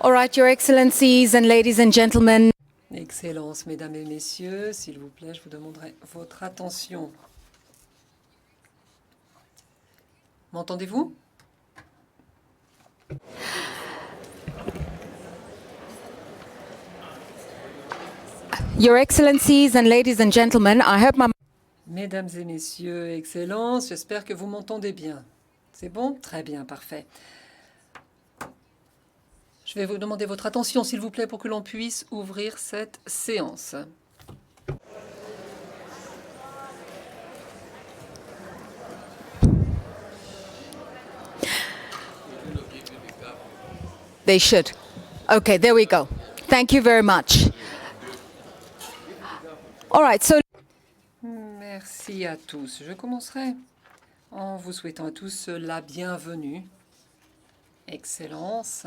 All right, Your Excellencies and ladies and gentlemen. Excellences, mesdames et messieurs, s'il vous plaît, je vous demanderai votre attention. M'entendez-vous? Your Excellencies and ladies and gentlemen, I hope my... Mesdames et messieurs, Excellences, j'espère que vous m'entendez bien. C'est bon? Très bien, parfait. Je vais vous demander votre attention, s'il vous plaît, pour que l'on puisse ouvrir cette séance. They should. Okay, there we go. Thank you very much. All right, so... Merci à tous. Je commencerai en vous souhaitant à tous la bienvenue. Excellence.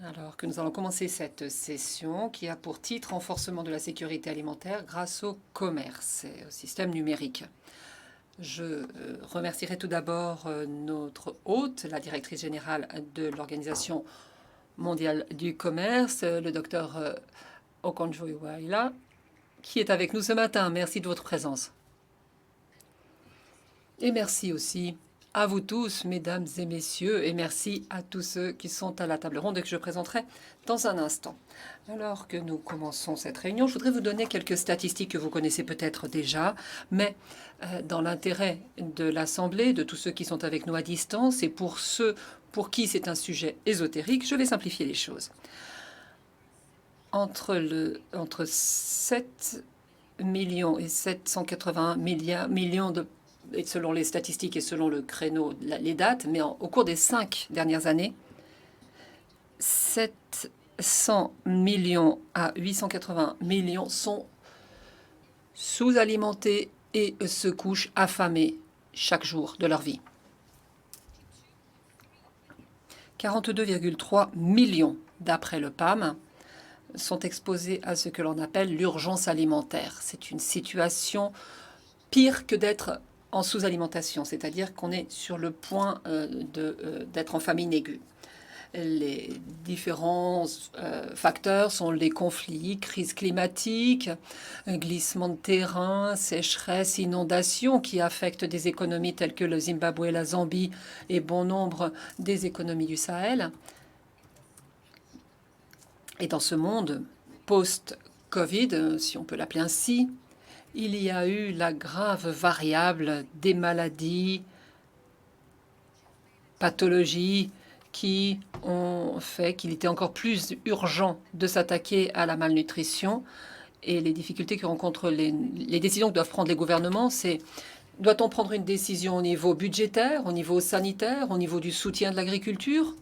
Alors que nous allons commencer cette session qui a pour titre Renforcement de la sécurité alimentaire grâce au commerce et au système numérique. Je remercierai tout d'abord notre hôte, la directrice générale de l'Organisation mondiale du commerce, le docteur Okonjo-Iweala, qui est avec nous ce matin. Merci de votre présence. Et merci aussi à vous tous, mesdames et messieurs, et merci à tous ceux qui sont à la table ronde et que je présenterai dans un instant. Alors que nous commençons cette réunion, je voudrais vous donner quelques statistiques que vous connaissez peut-être déjà, mais dans l'intérêt de l'Assemblée, de tous ceux qui sont avec nous à distance, et pour ceux pour qui c'est un sujet ésotérique, je vais simplifier les choses. Entre 7 millions et 781 millions de et selon les statistiques et selon le créneau, les dates, mais au cours des 5 dernières années, 700 millions à 880 millions sont sous-alimentés et se couchent affamés chaque jour de leur vie. 42,3 millions, d'après le PAM, sont exposés à ce que l'on appelle l'urgence alimentaire. C'est une situation pire que d'être en sous-alimentation, c'est-à-dire qu'on est sur le point d'être en famine aiguë. Les différents facteurs sont les conflits, crise climatique, glissement de terrain, sécheresse, inondations qui affectent des économies telles que le Zimbabwe, la Zambie et bon nombre des économies du Sahel. Et dans ce monde post-Covid, si on peut l'appeler ainsi, il y a eu la grave variable des maladies, pathologies qui ont fait qu'il était encore plus urgent de s'attaquer à la malnutrition. Et les difficultés que rencontrent les décisions que doivent prendre les gouvernements, c'est doit-on prendre une décision au niveau budgétaire, au niveau sanitaire, au niveau du soutien de l'agriculture,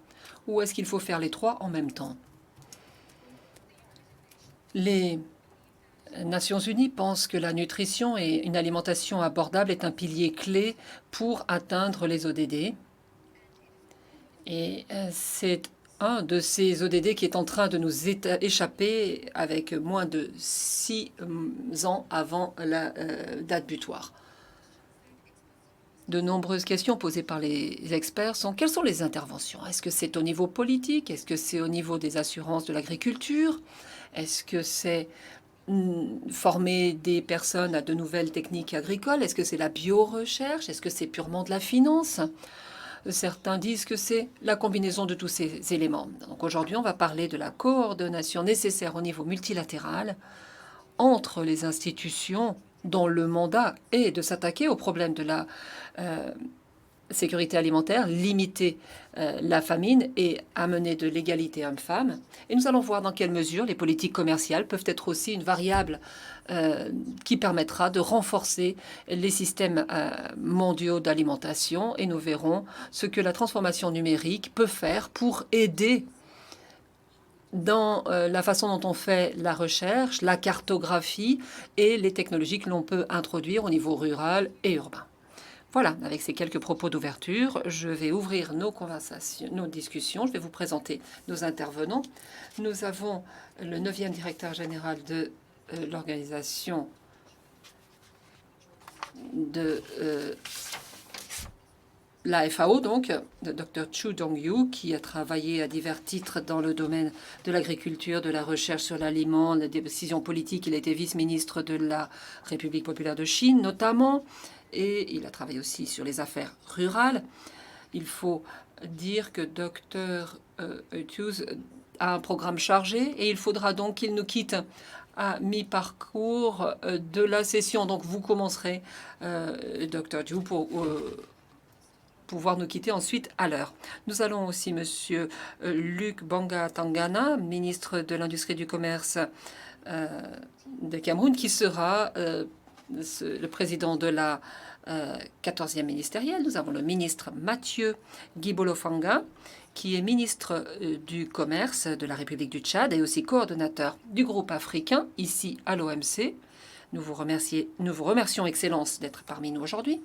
ou est-ce qu'il faut faire les trois en même temps? Les Nations Unies pensent que la nutrition et une alimentation abordable est un pilier clé pour atteindre les ODD. Et c'est un de ces ODD qui est en train de nous échapper avec moins de 6 ans avant la date butoir. De nombreuses questions posées par les experts sont: quelles sont les interventions? Est-ce que c'est au niveau politique? Est-ce que c'est au niveau des assurances de l'agriculture? Est-ce que c'est former des personnes à de nouvelles techniques agricoles? Est-ce que c'est la biorecherche? Est-ce que c'est purement de la finance? Certains disent que c'est la combinaison de tous ces éléments. Donc aujourd'hui, on va parler de la coordination nécessaire au niveau multilatéral entre les institutions dont le mandat est de s'attaquer au problème de la sécurité alimentaire, limiter la famine et amener de l'égalité homme-femme. Et nous allons voir dans quelle mesure les politiques commerciales peuvent être aussi une variable qui permettra de renforcer les systèmes mondiaux d'alimentation. Et nous verrons ce que la transformation numérique peut faire pour aider dans la façon dont on fait la recherche, la cartographie et les technologies que l'on peut introduire au niveau rural et urbain. Voilà, avec ces quelques propos d'ouverture, je vais ouvrir nos conversations, nos discussions. Je vais vous présenter nos intervenants. Nous avons le 9e directeur général de l'organisation de la FAO, donc, de Dr. Chu Dong-yu, qui a travaillé à divers titres dans le domaine de l'agriculture, de la recherche sur l'aliment, des décisions politiques. Il a été vice-ministre de la République populaire de Chine, notamment, et il a travaillé aussi sur les affaires rurales. Il faut dire que Dr. Hughes a un programme chargé et il faudra donc qu'il nous quitte à mi-parcours de la session. Donc vous commencerez, Dr. Hughes, pour pouvoir nous quitter ensuite à l'heure. Nous allons aussi Monsieur Luc Banga Tangana, ministre de l'Industrie et du Commerce de Cameroun, qui sera le président de la 14e ministérielle. Nous avons le ministre Mathieu Guibolofanga, qui est ministre du Commerce de la République du Tchad et aussi coordonnateur du groupe africain ici à l'OMC. Nous vous remercions, Excellence, d'être parmi nous aujourd'hui.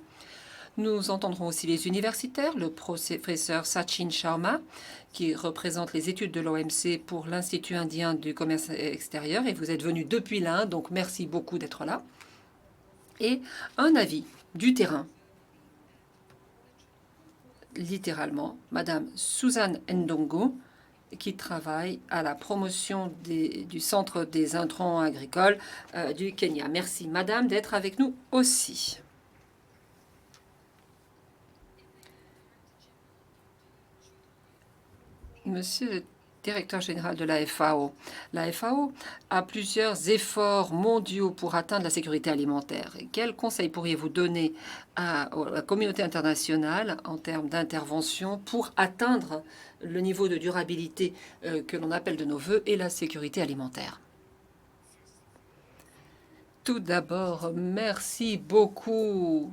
Nous entendrons aussi les universitaires, le professeur Sachin Sharma, qui représente les études de l'OMC pour l'Institut indien du commerce extérieur. Et vous êtes venu depuis l'Inde, donc merci beaucoup d'être là. Et un avis du terrain. Littéralement, Madame Suzanne Ndongo, qui travaille à la promotion du Centre des intrants agricoles du Kenya. Merci, Madame, d'être avec nous aussi. Monsieur le directeur général de la FAO a plusieurs efforts mondiaux pour atteindre la sécurité alimentaire. Quels conseils pourriez-vous donner à la communauté internationale en termes d'intervention pour atteindre le niveau de durabilité que l'on appelle de nos voeux et la sécurité alimentaire? Tout d'abord, merci beaucoup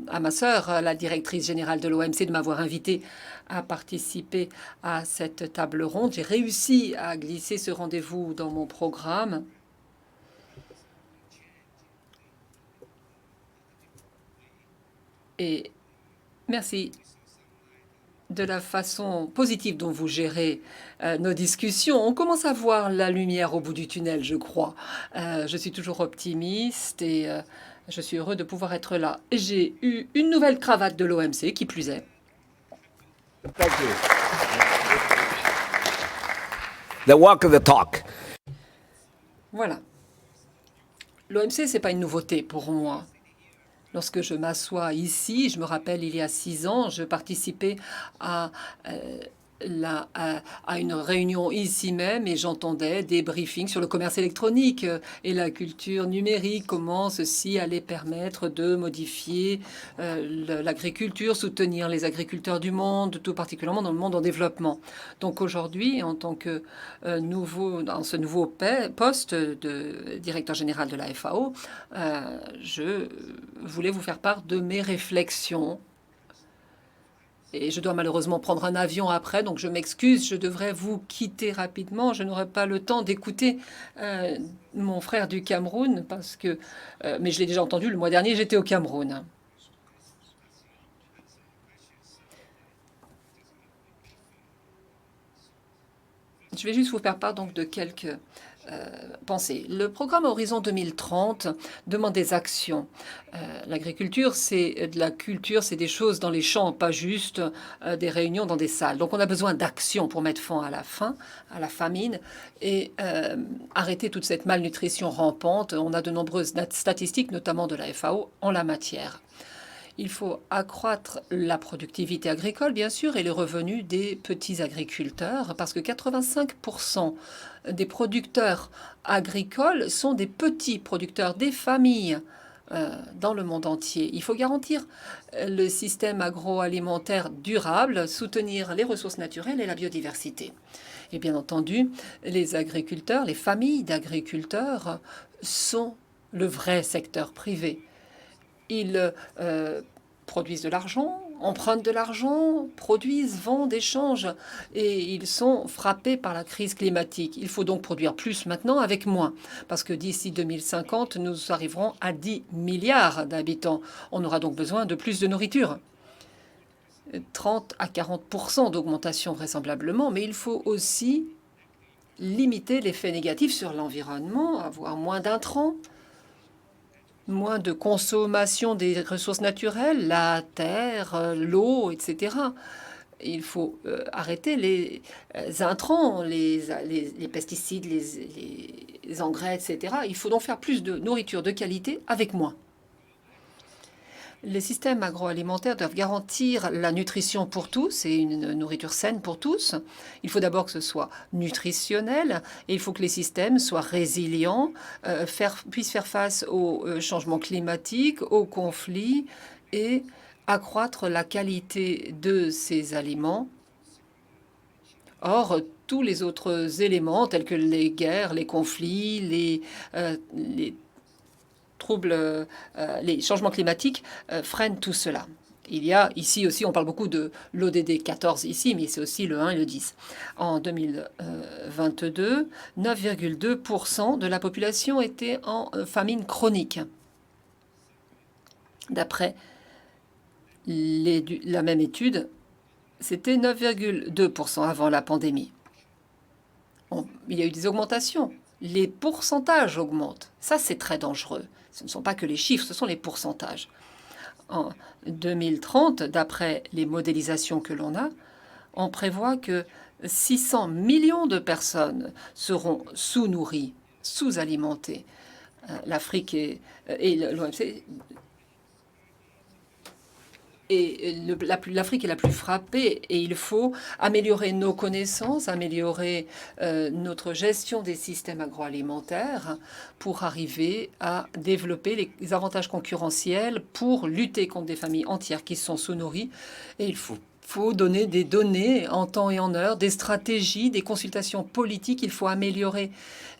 à ma sœur, la directrice générale de l'OMC, de m'avoir invité à participer à cette table ronde. J'ai réussi à glisser ce rendez-vous dans mon programme. Et merci de la façon positive dont vous gérez nos discussions. On commence à voir la lumière au bout du tunnel, je crois. Je suis toujours optimiste et je suis heureux de pouvoir être là. J'ai eu une nouvelle cravate de l'OMC, qui plus est. Thank you. The walk of the talk. Voilà. L'OMC, c'est pas une nouveauté pour moi. Lorsque je m'assois ici, je me rappelle, il y a 6 ans, je participais à une réunion ici même et j'entendais des briefings sur le commerce électronique et la culture numérique, comment ceci allait permettre de modifier l'agriculture, soutenir les agriculteurs du monde, tout particulièrement dans le monde en développement. Donc aujourd'hui, en tant que dans ce nouveau poste de directeur général de la FAO, je voulais vous faire part de mes réflexions. Et je dois malheureusement prendre un avion après, donc je m'excuse, je devrais vous quitter rapidement. Je n'aurai pas le temps d'écouter mon frère du Cameroun, parce que, mais je l'ai déjà entendu le mois dernier, j'étais au Cameroun. Je vais juste vous faire part donc de quelques pensées. Le programme Horizon 2030 demande des actions. L'agriculture, c'est de la culture, c'est des choses dans les champs, pas juste des réunions dans des salles. Donc on a besoin d'actions pour mettre fin à la faim, à la famine et arrêter toute cette malnutrition rampante. On a de nombreuses statistiques, notamment de la FAO, en la matière. Il faut accroître la productivité agricole, bien sûr, et les revenus des petits agriculteurs, parce que 85% des producteurs agricoles sont des petits producteurs, des familles dans le monde entier. Il faut garantir le système agroalimentaire durable, soutenir les ressources naturelles et la biodiversité. Et bien entendu, les agriculteurs, les familles d'agriculteurs sont le vrai secteur privé. Ils produisent de l'argent, empruntent de l'argent, produisent, vendent, échangent, et ils sont frappés par la crise climatique. Il faut donc produire plus maintenant avec moins, parce que d'ici 2050, nous arriverons à 10 milliards d'habitants. On aura donc besoin de plus de nourriture. 30 à 40% d'augmentation vraisemblablement, mais il faut aussi limiter l'effet négatif sur l'environnement, avoir moins d'intrants, moins de consommation des ressources naturelles, la terre, l'eau, etc. Il faut arrêter les intrants, les pesticides, les engrais, etc. Il faut donc faire plus de nourriture de qualité avec moins. Les systèmes agroalimentaires doivent garantir la nutrition pour tous et une nourriture saine pour tous. Il faut d'abord que ce soit nutritionnel et il faut que les systèmes soient résilients, puissent faire face aux changements climatiques, aux conflits et accroître la qualité de ces aliments. Or, tous les autres éléments tels que les guerres, les conflits, les troubles, les changements climatiques freinent tout cela. Il y a ici aussi, on parle beaucoup de l'ODD 14 ici, mais c'est aussi le 1 et le 10. En 2022, 9,2% de la population était en famine chronique. D'après la même étude, c'était 9,2% avant la pandémie. Il y a eu des augmentations. Les pourcentages augmentent. Ça, c'est très dangereux. Ce ne sont pas que les chiffres, ce sont les pourcentages. En 2030, d'après les modélisations que l'on a, on prévoit que 600 millions de personnes seront sous-nourries, sous-alimentées. L'Afrique et l'OMC l'Afrique est la plus frappée et il faut améliorer nos connaissances, améliorer notre gestion des systèmes agroalimentaires pour arriver à développer les avantages concurrentiels pour lutter contre des familles entières qui sont sous-nourries. Et il faut donner des données en temps et en heure, des stratégies, des consultations politiques. Il faut améliorer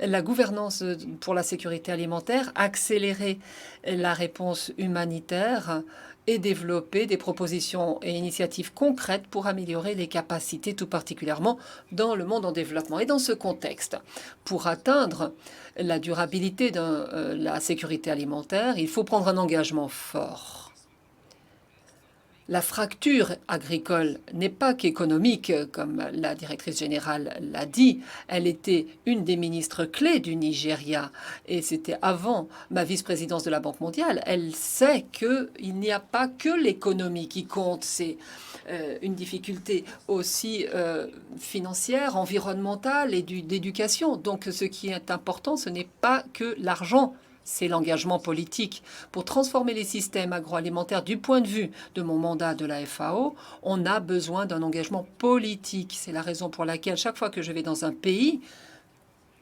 la gouvernance pour la sécurité alimentaire, accélérer la réponse humanitaire et développer des propositions et initiatives concrètes pour améliorer les capacités, tout particulièrement dans le monde en développement. Et dans ce contexte, pour atteindre la durabilité de la sécurité alimentaire, il faut prendre un engagement fort. La fracture agricole n'est pas qu'économique, comme la directrice générale l'a dit. Elle était une des ministres clés du Nigeria et c'était avant ma vice-présidence de la Banque mondiale. Elle sait qu'il n'y a pas que l'économie qui compte. C'est une difficulté aussi financière, environnementale et d'éducation. Donc ce qui est important, ce n'est pas que l'argent. C'est l'engagement politique. Pour transformer les systèmes agroalimentaires du point de vue de mon mandat de la FAO, on a besoin d'un engagement politique. C'est la raison pour laquelle chaque fois que je vais dans un pays,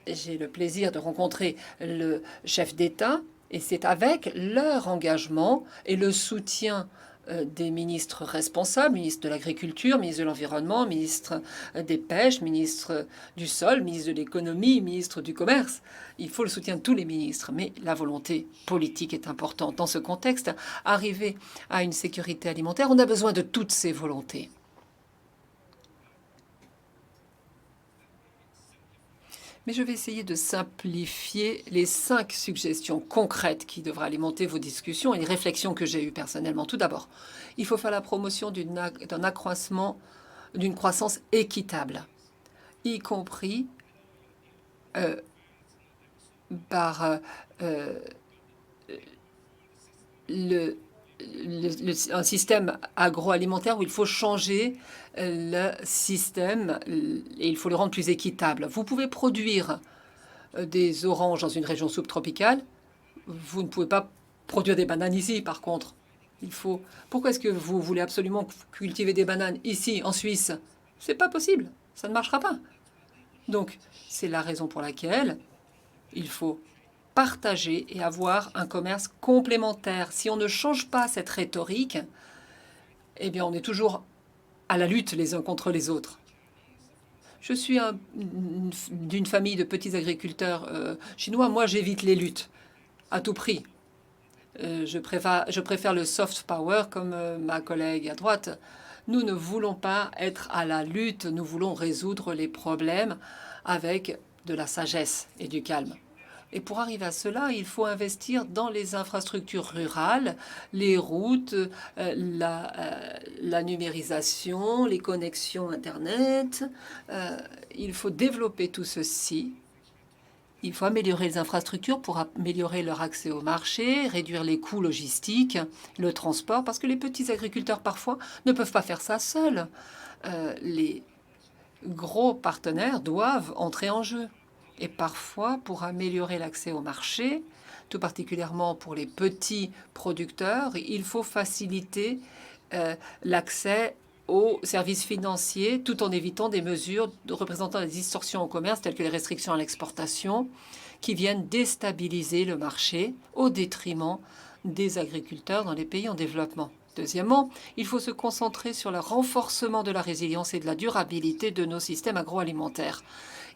j'ai le plaisir de rencontrer le chef d'État et c'est avec leur engagement et le soutien des ministres responsables, ministre de l'Agriculture, ministre de l'Environnement, ministre des Pêches, ministre du Sol, ministre de l'Économie, ministre du Commerce. Il faut le soutien de tous les ministres, mais la volonté politique est importante. Dans ce contexte, arriver à une sécurité alimentaire, on a besoin de toutes ces volontés. Mais je vais essayer de simplifier les 5 suggestions concrètes qui devraient alimenter vos discussions et les réflexions que j'ai eues personnellement. Tout d'abord, il faut faire la promotion d'un accroissement, d'une croissance équitable, y compris par un système agroalimentaire où il faut changer le système et il faut le rendre plus équitable. Vous pouvez produire des oranges dans une région subtropicale. Vous ne pouvez pas produire des bananes ici, par contre. Pourquoi est-ce que vous voulez absolument cultiver des bananes ici, en Suisse? C'est pas possible. Ça ne marchera pas. Donc, c'est la raison pour laquelle il faut partager et avoir un commerce complémentaire. Si on ne change pas cette rhétorique, eh bien, on est toujours à la lutte les uns contre les autres. Je suis d'une famille de petits agriculteurs chinois. Moi, j'évite les luttes à tout prix. Je préfère le soft power comme ma collègue à droite. Nous ne voulons pas être à la lutte. Nous voulons résoudre les problèmes avec de la sagesse et du calme. Et pour arriver à cela, il faut investir dans les infrastructures rurales, les routes, la numérisation, les connexions Internet. Il faut développer tout ceci Il faut améliorer les infrastructures pour améliorer leur accès au marché, réduire les coûts logistiques, le transport, parce que les petits agriculteurs, parfois, ne peuvent pas faire ça seuls. Les gros partenaires doivent entrer en jeu. Et parfois, pour améliorer l'accès au marché, tout particulièrement pour les petits producteurs, il faut faciliter l'accès aux services financiers tout en évitant des mesures représentant des distorsions au commerce telles que les restrictions à l'exportation qui viennent déstabiliser le marché au détriment des agriculteurs dans les pays en développement. Deuxièmement, il faut se concentrer sur le renforcement de la résilience et de la durabilité de nos systèmes agroalimentaires.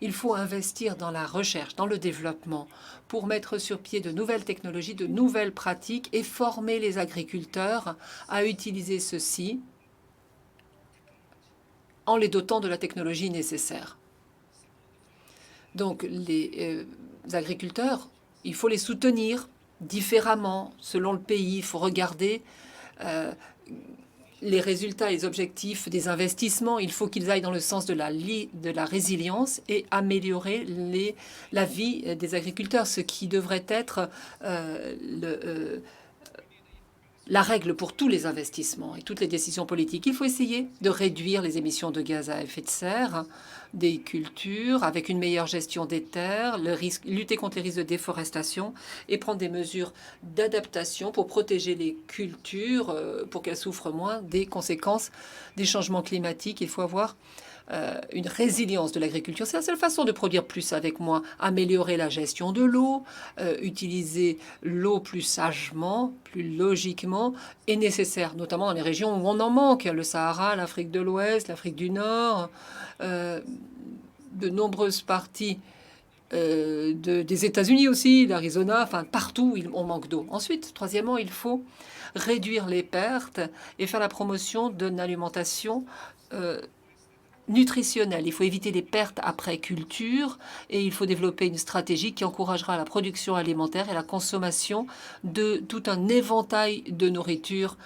Il faut investir dans la recherche, dans le développement, pour mettre sur pied de nouvelles technologies, de nouvelles pratiques et former les agriculteurs à utiliser ceci en les dotant de la technologie nécessaire. Donc les agriculteurs, il faut les soutenir différemment selon le pays. Il faut regarder les résultats et les objectifs des investissements. Il faut qu'ils aillent dans le sens de la résilience et améliorer la vie des agriculteurs, ce qui devrait être la règle pour tous les investissements et toutes les décisions politiques. Il faut essayer de réduire les émissions de gaz à effet de serre des cultures avec une meilleure gestion des terres, lutter contre les risques de déforestation et prendre des mesures d'adaptation pour protéger les cultures pour qu'elles souffrent moins des conséquences des changements climatiques. Il faut avoir une résilience de l'agriculture. C'est la seule façon de produire plus avec moins. Améliorer la gestion de l'eau, utiliser l'eau plus sagement, plus logiquement est nécessaire, notamment dans les régions où on en manque. Le Sahara, l'Afrique de l'Ouest, l'Afrique du Nord, de nombreuses parties des États-Unis aussi, l'Arizona, enfin partout on manque d'eau. Ensuite, troisièmement, il faut réduire les pertes et faire la promotion d'une alimentation nutritionnelle. Il faut éviter les pertes après culture et il faut développer une stratégie qui encouragera la production alimentaire et la consommation de tout un éventail de nourriture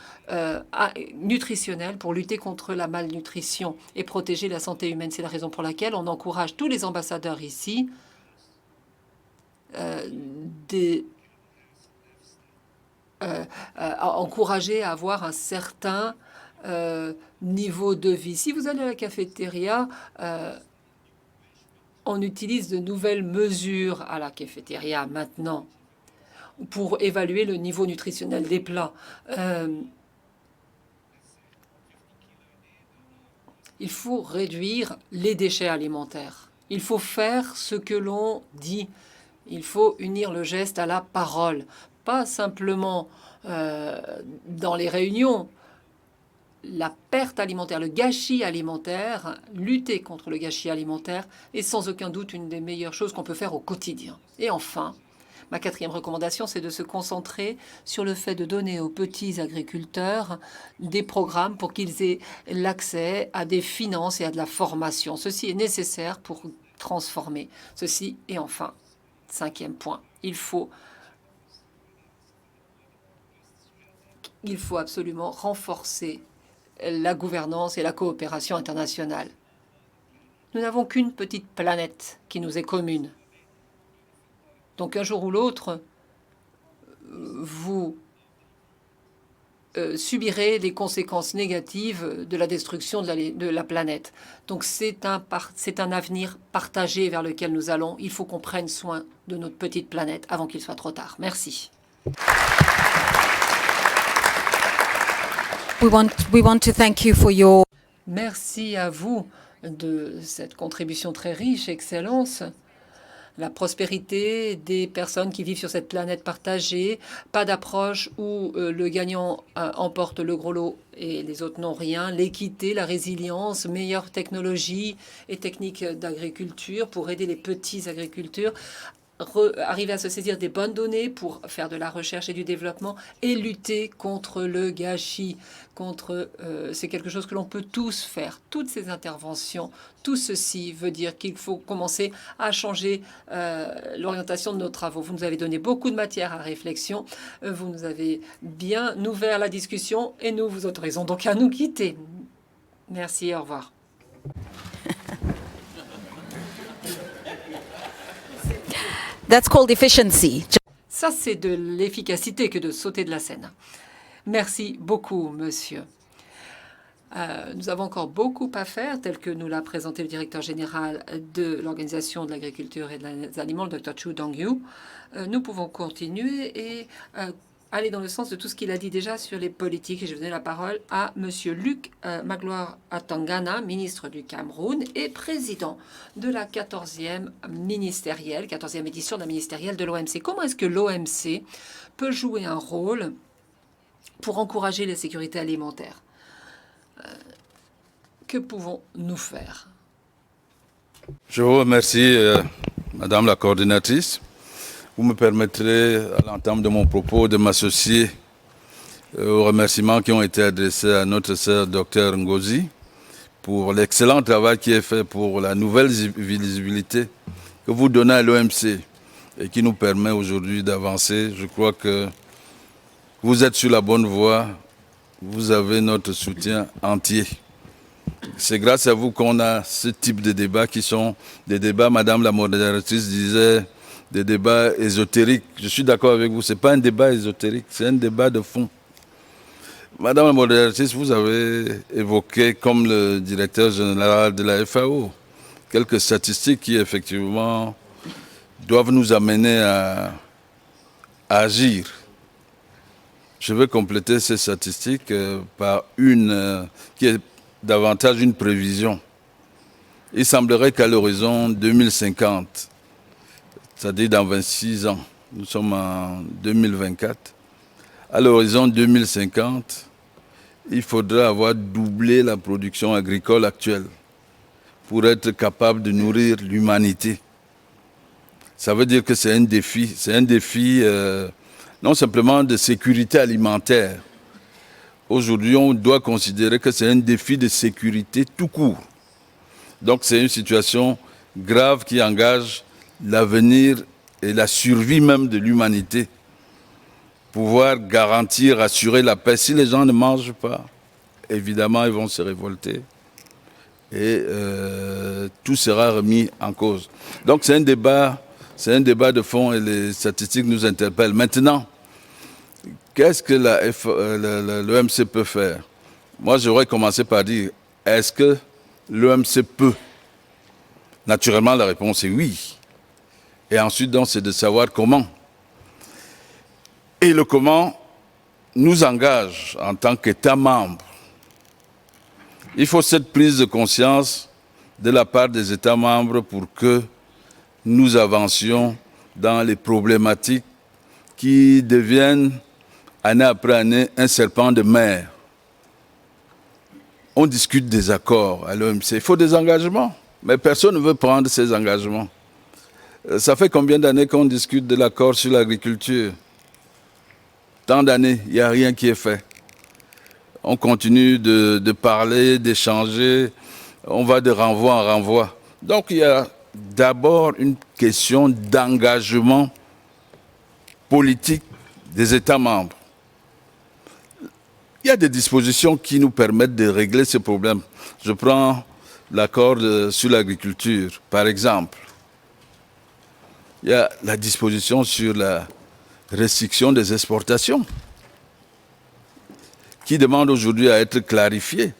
nutritionnelle pour lutter contre la malnutrition et protéger la santé humaine. C'est la raison pour laquelle on encourage tous les ambassadeurs ici encourager à avoir un certain niveau de vie. Si vous allez à la cafétéria, on utilise de nouvelles mesures à la cafétéria maintenant pour évaluer le niveau nutritionnel des plats. Il faut réduire les déchets alimentaires. Il faut faire ce que l'on dit. Il faut unir le geste à la parole, pas simplement dans les réunions. La perte alimentaire, le gâchis alimentaire, lutter contre le gâchis alimentaire est sans aucun doute une des meilleures choses qu'on peut faire au quotidien. Et enfin, ma quatrième recommandation, c'est de se concentrer sur le fait de donner aux petits agriculteurs des programmes pour qu'ils aient l'accès à des finances et à de la formation. Ceci est nécessaire pour transformer ceci. Et enfin, cinquième point, il faut absolument renforcer la gouvernance et la coopération internationale. Nous n'avons qu'une petite planète qui nous est commune. Donc un jour ou l'autre, vous subirez les conséquences négatives de la destruction de la planète. Donc c'est un avenir partagé vers lequel nous allons. Il faut qu'on prenne soin de notre petite planète avant qu'il soit trop tard. Merci. We want to thank you for your... Merci à vous de cette contribution très riche, Excellence. La prospérité des personnes qui vivent sur cette planète partagée, pas d'approche où le gagnant emporte le gros lot et les autres n'ont rien, l'équité, la résilience, meilleure technologie et techniques d'agriculture pour aider les petits agriculteurs, arriver à se saisir des bonnes données pour faire de la recherche et du développement et lutter contre le gâchis. C'est quelque chose que l'on peut tous faire. Toutes ces interventions, tout ceci veut dire qu'il faut commencer à changer l'orientation de nos travaux. Vous nous avez donné beaucoup de matière à réflexion. Vous nous avez bien ouvert la discussion et nous vous autorisons donc à nous quitter. Merci, au revoir. That's called efficiency. Ça, c'est de l'efficacité que de sauter de la scène. Merci beaucoup, monsieur. Nous avons encore beaucoup à faire, tel que nous l'a présenté le directeur général de l'Organisation de l'agriculture et des aliments, le Dr. Chu Dong-yu. Nous pouvons continuer et aller dans le sens de tout ce qu'il a dit déjà sur les politiques. Et je vais donner la parole à monsieur Luc Magloire Atangana, ministre du Cameroun et président de la 14e édition de la ministérielle de l'OMC. Comment est-ce que l'OMC peut jouer un rôle pour encourager la sécurité alimentaire? Que pouvons-nous faire? Je vous remercie, Madame la coordinatrice. Vous me permettrez, à l'entame de mon propos, de m'associer aux remerciements qui ont été adressés à notre sœur Dr Ngozi pour l'excellent travail qui est fait pour la nouvelle visibilité que vous donnez à l'OMC et qui nous permet aujourd'hui d'avancer. Je crois que vous êtes sur la bonne voie. Vous avez notre soutien entier. C'est grâce à vous qu'on a ce type de débats qui sont des débats, Madame la modératrice disait, des débats ésotériques. Je suis d'accord avec vous, ce n'est pas un débat ésotérique, c'est un débat de fond. Madame la modératrice, vous avez évoqué, comme le directeur général de la FAO, quelques statistiques qui, effectivement, doivent nous amener à agir. Je vais compléter ces statistiques par une qui est davantage une prévision. Il semblerait qu'à l'horizon 2050, c'est-à-dire dans 26 ans, nous sommes en 2024, à l'horizon 2050, il faudra avoir doublé la production agricole actuelle pour être capable de nourrir l'humanité. Ça veut dire que c'est un défi non simplement de sécurité alimentaire. Aujourd'hui, on doit considérer que c'est un défi de sécurité tout court. Donc c'est une situation grave qui engage l'avenir et la survie même de l'humanité. Pouvoir garantir, assurer la paix. Si les gens ne mangent pas, évidemment, ils vont se révolter. Et tout sera remis en cause. Donc c'est un débat de fond et les statistiques nous interpellent. Maintenant, qu'est-ce que l'OMC peut faire? Moi, j'aurais commencé par dire, est-ce que l'OMC peut? Naturellement, la réponse est oui. Et ensuite, donc, c'est de savoir comment. Et le comment nous engage en tant qu'État membre. Il faut cette prise de conscience de la part des États membres pour que nous avancions dans les problématiques qui deviennent, année après année, un serpent de mer. On discute des accords à l'OMC. Il faut des engagements, mais personne ne veut prendre ces engagements. Ça fait combien d'années qu'on discute de l'accord sur l'agriculture? Tant d'années, il n'y a rien qui est fait. On continue de parler, d'échanger, on va de renvoi en renvoi. Donc il y a d'abord une question d'engagement politique des États membres. Il y a des dispositions qui nous permettent de régler ces problèmes. Je prends l'accord sur l'agriculture, par exemple. Il y a la disposition sur la restriction des exportations, qui demande aujourd'hui à être clarifiée.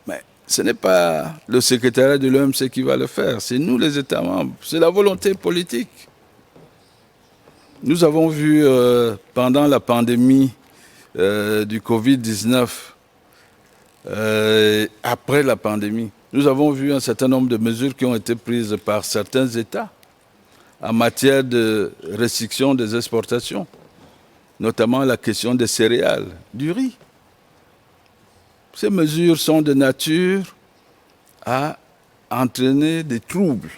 Mais ce n'est pas le secrétariat de l'OMC qui va le faire, c'est nous les États membres, c'est la volonté politique. Nous avons vu pendant la pandémie du Covid-19, après la pandémie, nous avons vu un certain nombre de mesures qui ont été prises par certains États en matière de restriction des exportations, notamment la question des céréales, du riz. Ces mesures sont de nature à entraîner des troubles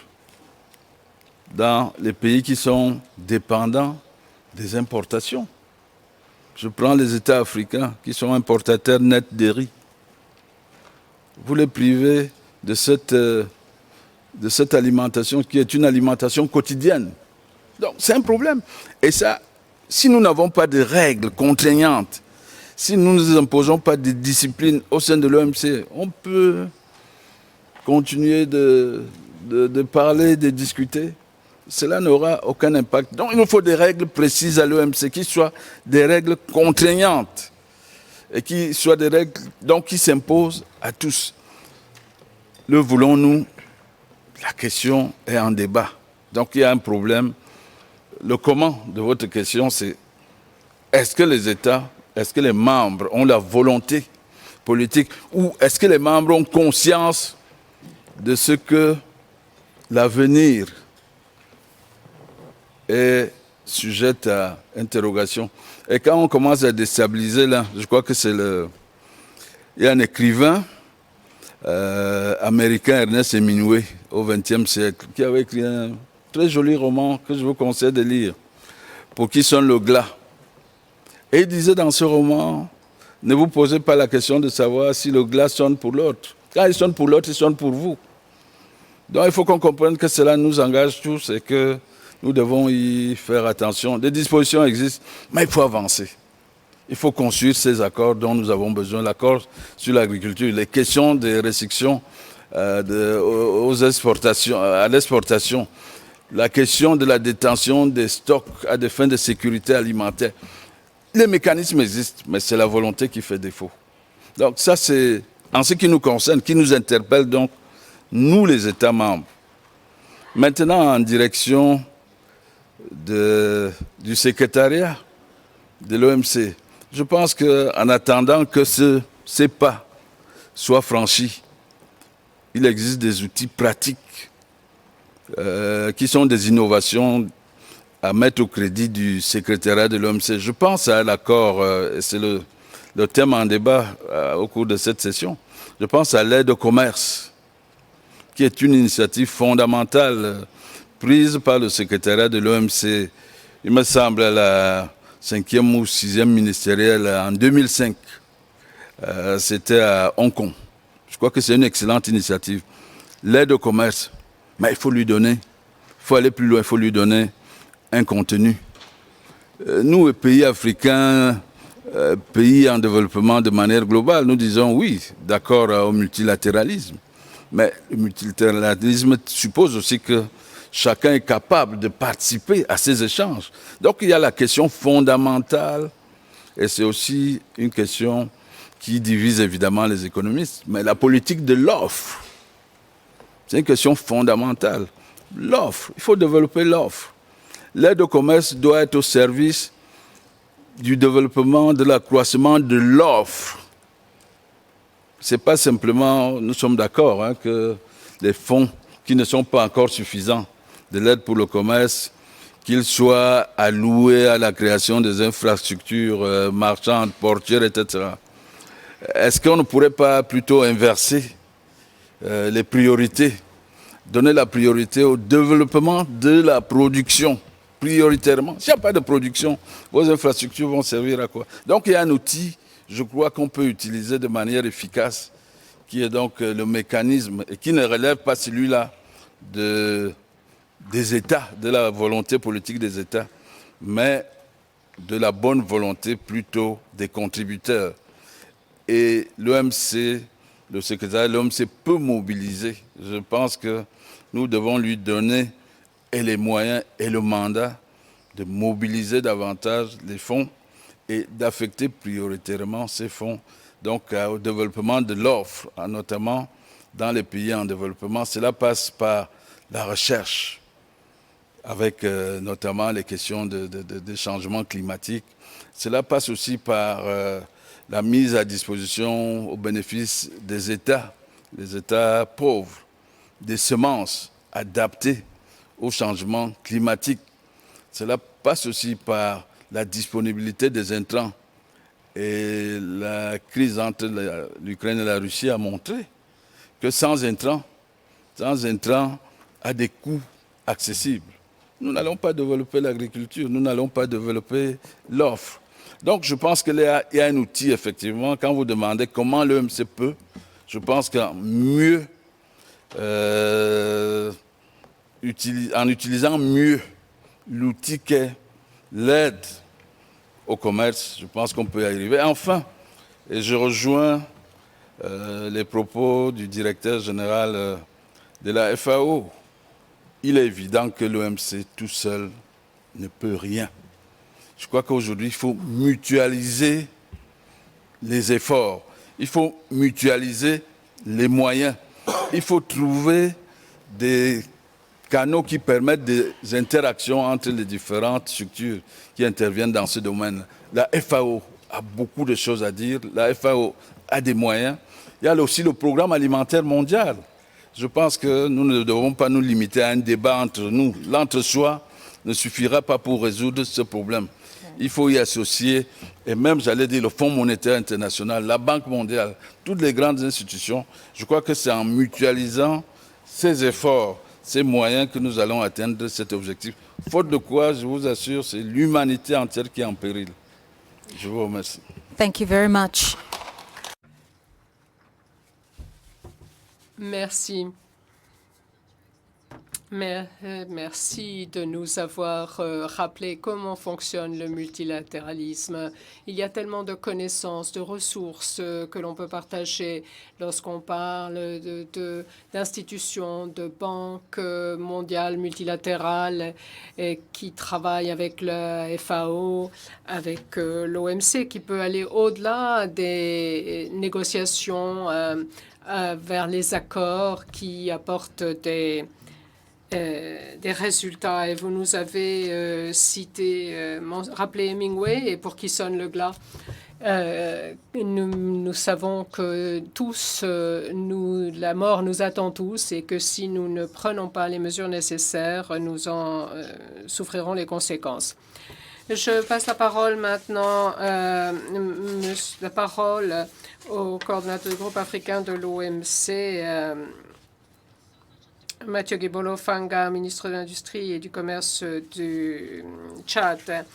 dans les pays qui sont dépendants des importations. Je prends les États africains qui sont importateurs nets de riz. Vous les privez de cette alimentation qui est une alimentation quotidienne. Donc c'est un problème. Et ça, si nous n'avons pas de règles contraignantes, si nous ne nous imposons pas de disciplines au sein de l'OMC, on peut continuer de parler, de discuter, cela n'aura aucun impact. Donc il nous faut des règles précises à l'OMC, qui soient des règles contraignantes et qui soient des règles donc, qui s'imposent à tous. Le voulons-nous? La question est en débat. Donc il y a un problème. Le comment de votre question, c'est est-ce que les États, est-ce que les membres ont la volonté politique ou est-ce que les membres ont conscience de ce que l'avenir est sujet à interrogation. Et quand on commence à déstabiliser, là, je crois que c'est le... Il y a un écrivain américain, Ernest Hemingway, au XXe siècle, qui avait écrit un très joli roman que je vous conseille de lire, Pour qui sonne le glas. Et il disait dans ce roman, ne vous posez pas la question de savoir si le glas sonne pour l'autre. Quand il sonne pour l'autre, il sonne pour vous. Donc il faut qu'on comprenne que cela nous engage tous et que nous devons y faire attention. Des dispositions existent, mais il faut avancer. Il faut construire ces accords dont nous avons besoin. L'accord sur l'agriculture, les questions des restrictions aux exportations, à l'exportation, la question de la détention des stocks à des fins de sécurité alimentaire. Les mécanismes existent, mais c'est la volonté qui fait défaut. Donc ça, c'est en ce qui nous concerne, qui nous interpelle donc, nous les États membres. Maintenant, en direction du secrétariat de l'OMC, je pense qu'en attendant que ces pas soient franchis, il existe des outils pratiques qui sont des innovations à mettre au crédit du secrétariat de l'OMC. Je pense à l'accord, et c'est le thème en débat au cours de cette session, je pense à l'aide au commerce, qui est une initiative fondamentale prise par le secrétariat de l'OMC, il me semble, à la 5e ou 6e ministérielle en 2005. C'était à Hong Kong. Je crois que c'est une excellente initiative. L'aide au commerce, mais il faut lui donner, il faut aller plus loin, il faut lui donner un contenu. Nous, pays africains, pays en développement de manière globale, nous disons oui, d'accord au multilatéralisme. Mais le multilatéralisme suppose aussi que chacun est capable de participer à ces échanges. Donc il y a la question fondamentale, et c'est aussi une question qui divise évidemment les économistes, mais la politique de l'offre, c'est une question fondamentale. L'offre, il faut développer l'offre. L'aide au commerce doit être au service du développement, de l'accroissement de l'offre. Ce n'est pas simplement, nous sommes d'accord, que les fonds qui ne sont pas encore suffisants de l'aide pour le commerce, qu'ils soient alloués à la création des infrastructures marchandes, portuaires, etc. Est-ce qu'on ne pourrait pas plutôt inverser les priorités, donner la priorité au développement de la production, prioritairement? S'il n'y a pas de production, vos infrastructures vont servir à quoi? Donc il y a un outil, je crois, qu'on peut utiliser de manière efficace, qui est donc le mécanisme, et qui ne relève pas celui-là des États, de la volonté politique des États, mais de la bonne volonté plutôt des contributeurs. Et l'OMC, le secrétariat de l'OMC peut mobiliser. Je pense que nous devons lui donner et les moyens et le mandat de mobiliser davantage les fonds et d'affecter prioritairement ces fonds donc, au développement de l'offre, notamment dans les pays en développement. Cela passe par la recherche, avec notamment les questions de changement climatique. Cela passe aussi par la mise à disposition au bénéfice des États, les États pauvres, des semences adaptées au changement climatique. Cela passe aussi par la disponibilité des intrants. Et la crise entre l'Ukraine et la Russie a montré que sans intrants à des coûts accessibles, nous n'allons pas développer l'agriculture, nous n'allons pas développer l'offre. Donc je pense qu'il y a un outil, effectivement, quand vous demandez comment l'OMC peut, je pense qu'en mieux, en utilisant mieux l'outil qu'est l'aide au commerce, je pense qu'on peut y arriver. Enfin, et je rejoins les propos du directeur général de la FAO, il est évident que l'OMC tout seul ne peut rien. Je crois qu'aujourd'hui, il faut mutualiser les efforts, il faut mutualiser les moyens, il faut trouver des canaux qui permettent des interactions entre les différentes structures qui interviennent dans ce domaine. La FAO a beaucoup de choses à dire, la FAO a des moyens. Il y a aussi le programme alimentaire mondial. Je pense que nous ne devons pas nous limiter à un débat entre nous. L'entre-soi ne suffira pas pour résoudre ce problème. Il faut y associer, et même, j'allais dire, le Fonds monétaire international, la Banque mondiale, toutes les grandes institutions. Je crois que c'est en mutualisant ces efforts, ces moyens que nous allons atteindre cet objectif. Faute de quoi, je vous assure, c'est l'humanité entière qui est en péril. Je vous remercie. Thank you very much. Merci. Merci de nous avoir rappelé comment fonctionne le multilatéralisme. Il y a tellement de connaissances, de ressources que l'on peut partager lorsqu'on parle d'institutions, de banques mondiales multilatérales qui travaillent avec le FAO, avec l'OMC, qui peut aller au-delà des négociations vers les accords qui apportent des résultats. Et vous nous avez rappelé Hemingway et pour qui sonne le glas. Nous savons que tous, la mort nous attend tous et que si nous ne prenons pas les mesures nécessaires, nous en souffrirons les conséquences. Je passe la parole maintenant au coordinateur du groupe africain de l'OMC, Mathieu Guebolo Fanga, ministre de l'Industrie et du Commerce du Tchad.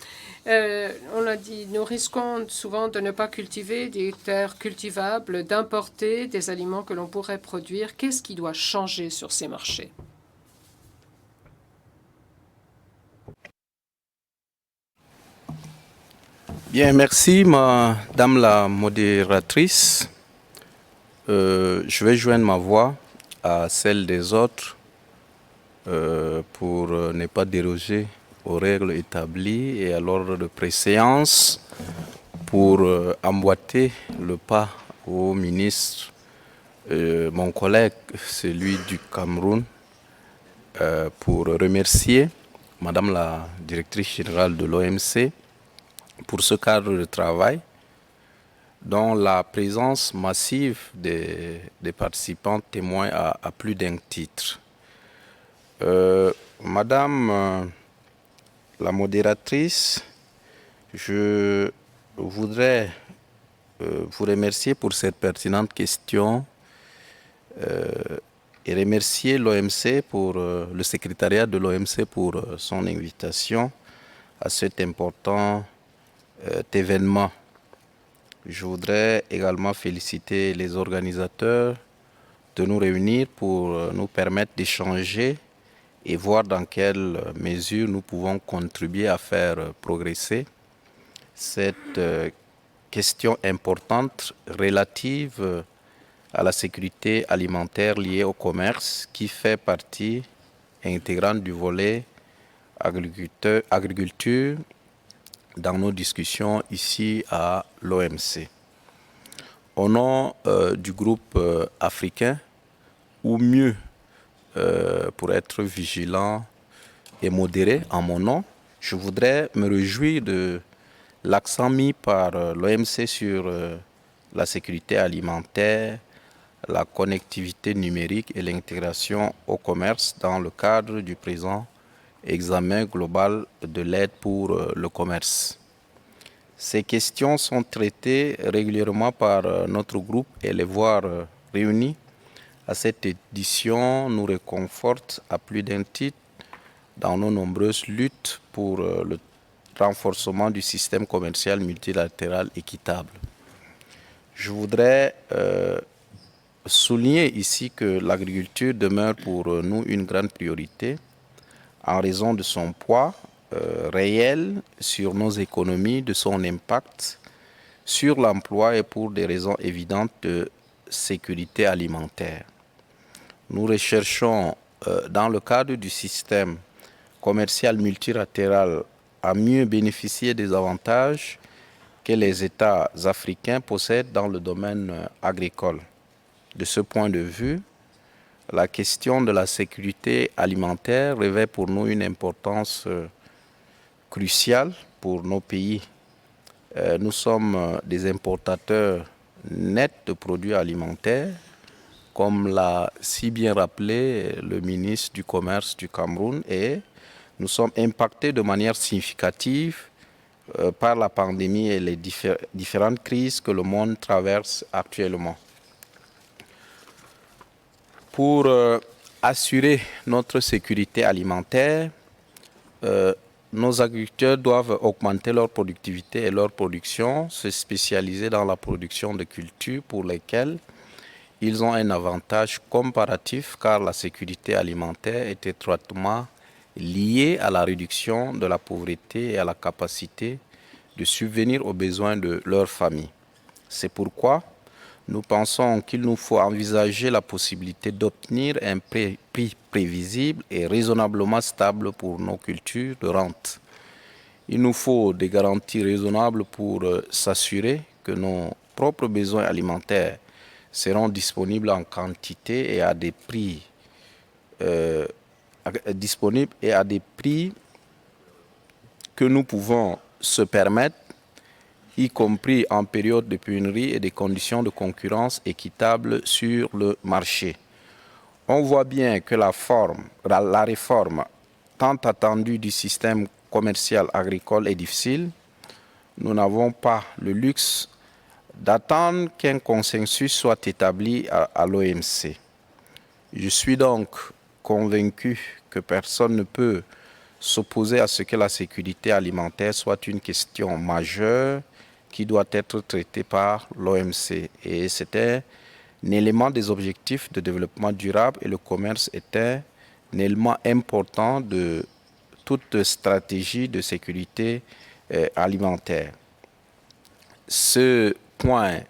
On a dit, nous risquons souvent de ne pas cultiver des terres cultivables, d'importer des aliments que l'on pourrait produire. Qu'est-ce qui doit changer sur ces marchés? Bien, merci, Madame la modératrice. Je vais joindre ma voix à celle des autres pour ne pas déroger aux règles établies et à l'ordre de préséance pour emboîter le pas au ministre, mon collègue, celui du Cameroun, pour remercier Madame la directrice générale de l'OMC pour ce cadre de travail dont la présence massive des participants témoigne à plus d'un titre. Madame la modératrice, je voudrais vous remercier pour cette pertinente question et remercier l'OMC pour le secrétariat de l'OMC pour son invitation à cet important événement. Je voudrais également féliciter les organisateurs de nous réunir pour nous permettre d'échanger et voir dans quelle mesure nous pouvons contribuer à faire progresser cette question importante relative à la sécurité alimentaire liée au commerce qui fait partie intégrante du volet agriculture dans nos discussions ici à l'OMC. Au nom du groupe africain, ou mieux, pour être vigilant et modéré en mon nom, je voudrais me réjouir de l'accent mis par l'OMC sur la sécurité alimentaire, la connectivité numérique et l'intégration au commerce dans le cadre du présent examen global de l'aide pour le commerce. Ces questions sont traitées régulièrement par notre groupe et les voir réunis à cette édition nous réconforte à plus d'un titre dans nos nombreuses luttes pour le renforcement du système commercial multilatéral équitable. Je voudrais souligner ici que l'agriculture demeure pour nous une grande priorité en raison de son poids réel sur nos économies, de son impact sur l'emploi et pour des raisons évidentes de sécurité alimentaire. Nous recherchons dans le cadre du système commercial multilatéral, à mieux bénéficier des avantages que les États africains possèdent dans le domaine agricole. De ce point de vue, la question de la sécurité alimentaire revêt pour nous une importance cruciale pour nos pays. Nous sommes des importateurs nets de produits alimentaires, comme l'a si bien rappelé le ministre du Commerce du Cameroun, et nous sommes impactés de manière significative par la pandémie et les différentes crises que le monde traverse actuellement. Pour assurer notre sécurité alimentaire, nos agriculteurs doivent augmenter leur productivité et leur production, se spécialiser dans la production de cultures pour lesquelles ils ont un avantage comparatif car la sécurité alimentaire est étroitement liée à la réduction de la pauvreté et à la capacité de subvenir aux besoins de leur famille. C'est pourquoi nous pensons qu'il nous faut envisager la possibilité d'obtenir un prix prévisible et raisonnablement stable pour nos cultures de rente. Il nous faut des garanties raisonnables pour s'assurer que nos propres besoins alimentaires seront disponibles en quantité et à des prix que nous pouvons se permettre, y compris en période de pénurie et des conditions de concurrence équitables sur le marché. On voit bien que la réforme tant attendue du système commercial agricole est difficile. Nous n'avons pas le luxe d'attendre qu'un consensus soit établi à l'OMC. Je suis donc convaincu que personne ne peut s'opposer à ce que la sécurité alimentaire soit une question majeure qui doit être traitée par l'OMC. Et c'est un élément des objectifs de développement durable et le commerce est un élément important de toute stratégie de sécurité alimentaire. Ce point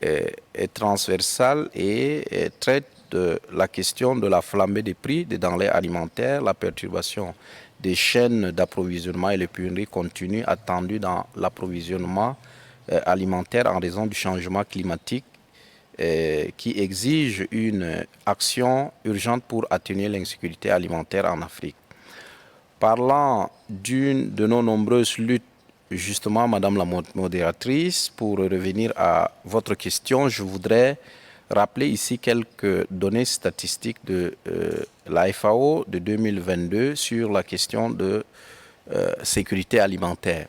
est transversal et traite de la question de la flambée des prix des denrées alimentaires, la perturbation des chaînes d'approvisionnement et les pénuries continues attendues dans l'approvisionnement alimentaire en raison du changement climatique qui exige une action urgente pour atténuer l'insécurité alimentaire en Afrique. Parlant d'une de nos nombreuses luttes, justement, Madame la modératrice, pour revenir à votre question, je voudrais rappeler ici quelques données statistiques de la FAO de 2022 sur la question de sécurité alimentaire.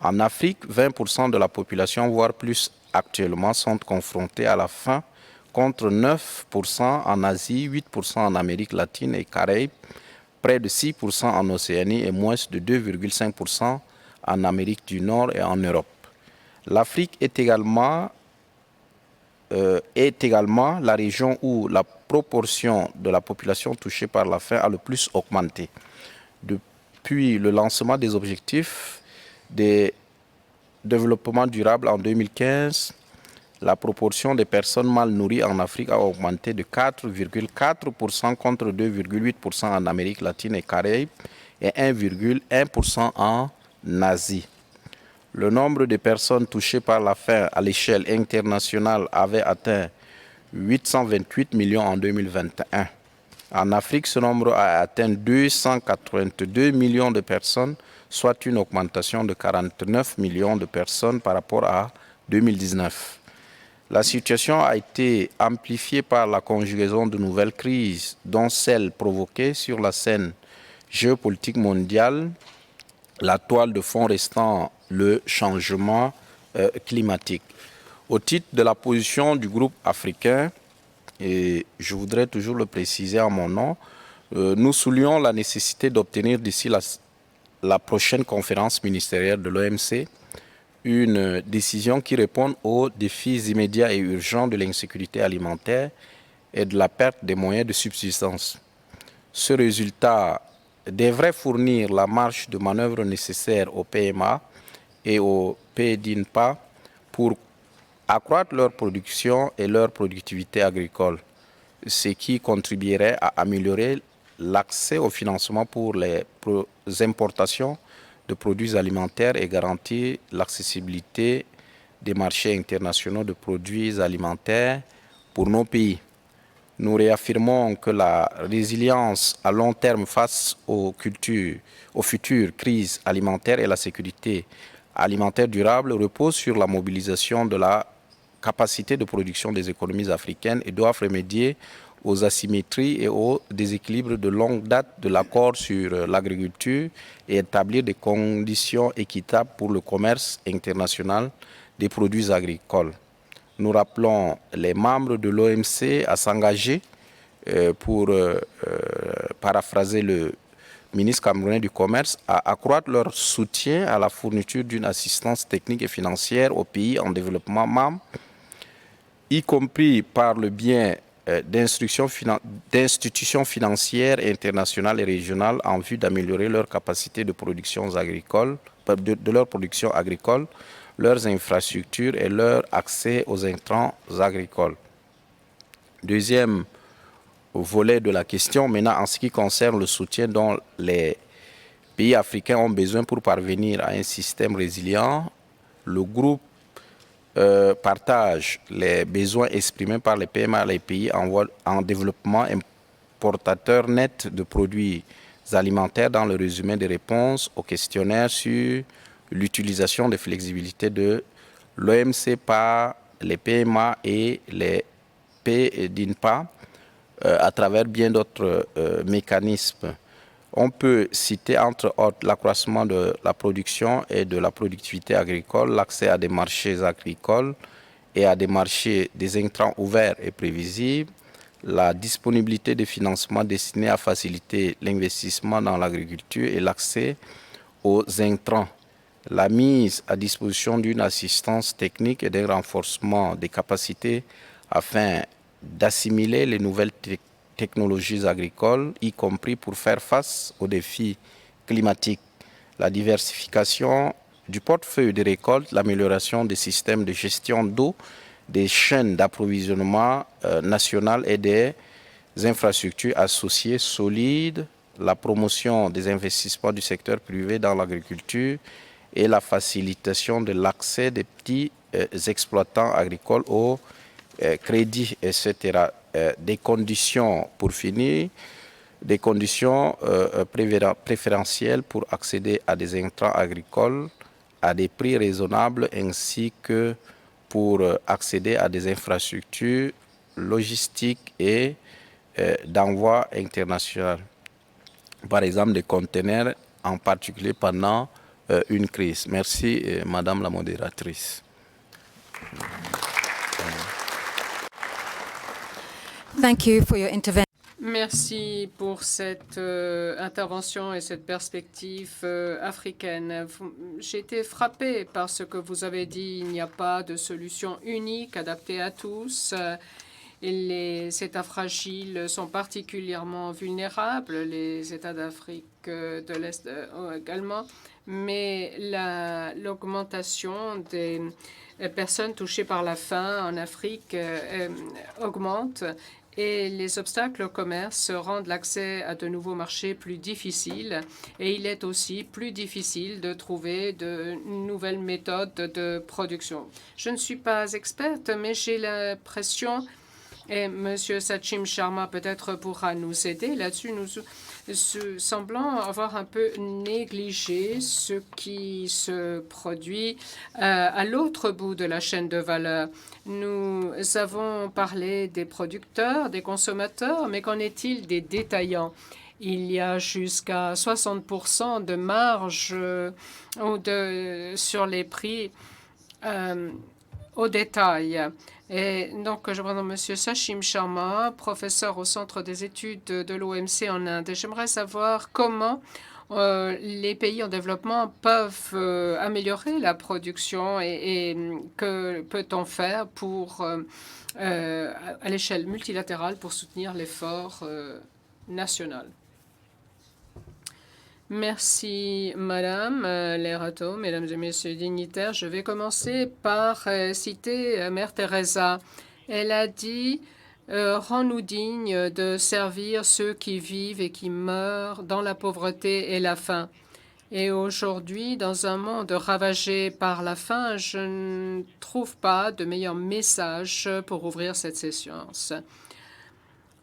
En Afrique, 20% de la population, voire plus actuellement, sont confrontés à la faim, contre 9% en Asie, 8% en Amérique latine et Caraïbes, près de 6% en Océanie et moins de 2,5% en Amérique du Nord et en Europe. L'Afrique est également la région où la proportion de la population touchée par la faim a le plus augmenté. Depuis le lancement des objectifs de développement durable en 2015, la proportion des personnes mal nourries en Afrique a augmenté de 4,4% contre 2,8% en Amérique latine et Caraïbes et 1,1% en Asie. Le nombre de personnes touchées par la faim à l'échelle internationale avait atteint 828 millions en 2021. En Afrique, ce nombre a atteint 282 millions de personnes, soit une augmentation de 49 millions de personnes par rapport à 2019. La situation a été amplifiée par la conjugaison de nouvelles crises, dont celle provoquée sur la scène géopolitique mondiale, la toile de fond restant le changement climatique. Au titre de la position du groupe africain, et je voudrais toujours le préciser en mon nom, nous soulignons la nécessité d'obtenir d'ici la prochaine conférence ministérielle de l'OMC une décision qui réponde aux défis immédiats et urgents de l'insécurité alimentaire et de la perte des moyens de subsistance. Ce résultat devrait fournir la marge de manœuvre nécessaire au PMA et au PDINPA pour accroître leur production et leur productivité agricole. ce qui contribuerait à améliorer l'accès au financement pour les importations de produits alimentaires et garantir l'accessibilité des marchés internationaux de produits alimentaires pour nos pays. Nous réaffirmons que la résilience à long terme face aux futures crises alimentaires et la sécurité alimentaire durable repose sur la mobilisation de la capacité de production des économies africaines et doivent remédier aux asymétries et aux déséquilibres de longue date de l'accord sur l'agriculture et établir des conditions équitables pour le commerce international des produits agricoles. Nous rappelons les membres de l'OMC à s'engager pour paraphraser le ministre camerounais du Commerce, à accroître leur soutien à la fourniture d'une assistance technique et financière aux pays en développement membres, y compris par le biais d'institutions financières internationales et régionales en vue d'améliorer leur capacité de production agricole, de leur production agricole, leurs infrastructures et leur accès aux intrants agricoles. Deuxième volet de la question, maintenant en ce qui concerne le soutien dont les pays africains ont besoin pour parvenir à un système résilient, le groupe partage les besoins exprimés par les PMA et les pays en développement importateurs nets de produits alimentaires dans le résumé des réponses au questionnaire sur l'utilisation des flexibilités de l'OMC par les PMA et les PDINPA à travers bien d'autres mécanismes. On peut citer entre autres l'accroissement de la production et de la productivité agricole, l'accès à des marchés agricoles et à des marchés des intrants ouverts et prévisibles, la disponibilité de financements destinés à faciliter l'investissement dans l'agriculture et l'accès aux intrants, la mise à disposition d'une assistance technique et d'un renforcement des capacités afin d'assimiler les nouvelles technologies agricoles, y compris pour faire face aux défis climatiques, la diversification du portefeuille de récolte, l'amélioration des systèmes de gestion d'eau, des chaînes d'approvisionnement nationales et des infrastructures associées solides, la promotion des investissements du secteur privé dans l'agriculture et la facilitation de l'accès des petits exploitants agricoles au crédit, etc. Des conditions, pour finir, des conditions préférentielles pour accéder à des intrants agricoles à des prix raisonnables ainsi que pour accéder à des infrastructures logistiques et d'envoi international. Par exemple, des conteneurs, en particulier pendant une crise. Merci, Madame la modératrice. Thank you for your intervention. Merci pour cette intervention et cette perspective africaine. J'ai été frappée par ce que vous avez dit. Il n'y a pas de solution unique adaptée à tous. Les États fragiles sont particulièrement vulnérables, les États d'Afrique de l'Est également, mais l'augmentation des personnes touchées par la faim en Afrique augmente. Et les obstacles au commerce rendent l'accès à de nouveaux marchés plus difficile. Et il est aussi plus difficile de trouver de nouvelles méthodes de production. Je ne suis pas experte, mais j'ai l'impression, et M. Sachin Sharma peut-être pourra nous aider là-dessus, nous semblons avoir un peu négligé ce qui se produit à l'autre bout de la chaîne de valeur. Nous avons parlé des producteurs, des consommateurs, mais qu'en est-il des détaillants? Il y a jusqu'à 60% de marge sur les prix au détail. Et donc, je prends M. Sachin Sharma, professeur au Centre des études de l'OMC en Inde. Et j'aimerais savoir comment les pays en développement peuvent améliorer la production et que peut-on faire pour, à l'échelle multilatérale pour soutenir l'effort national. Merci, Madame Lerato, Mesdames et Messieurs dignitaires. Je vais commencer par citer Mère Teresa. Elle a dit rend-nous dignes de servir ceux qui vivent et qui meurent dans la pauvreté et la faim. Et aujourd'hui, dans un monde ravagé par la faim, je ne trouve pas de meilleur message pour ouvrir cette séance.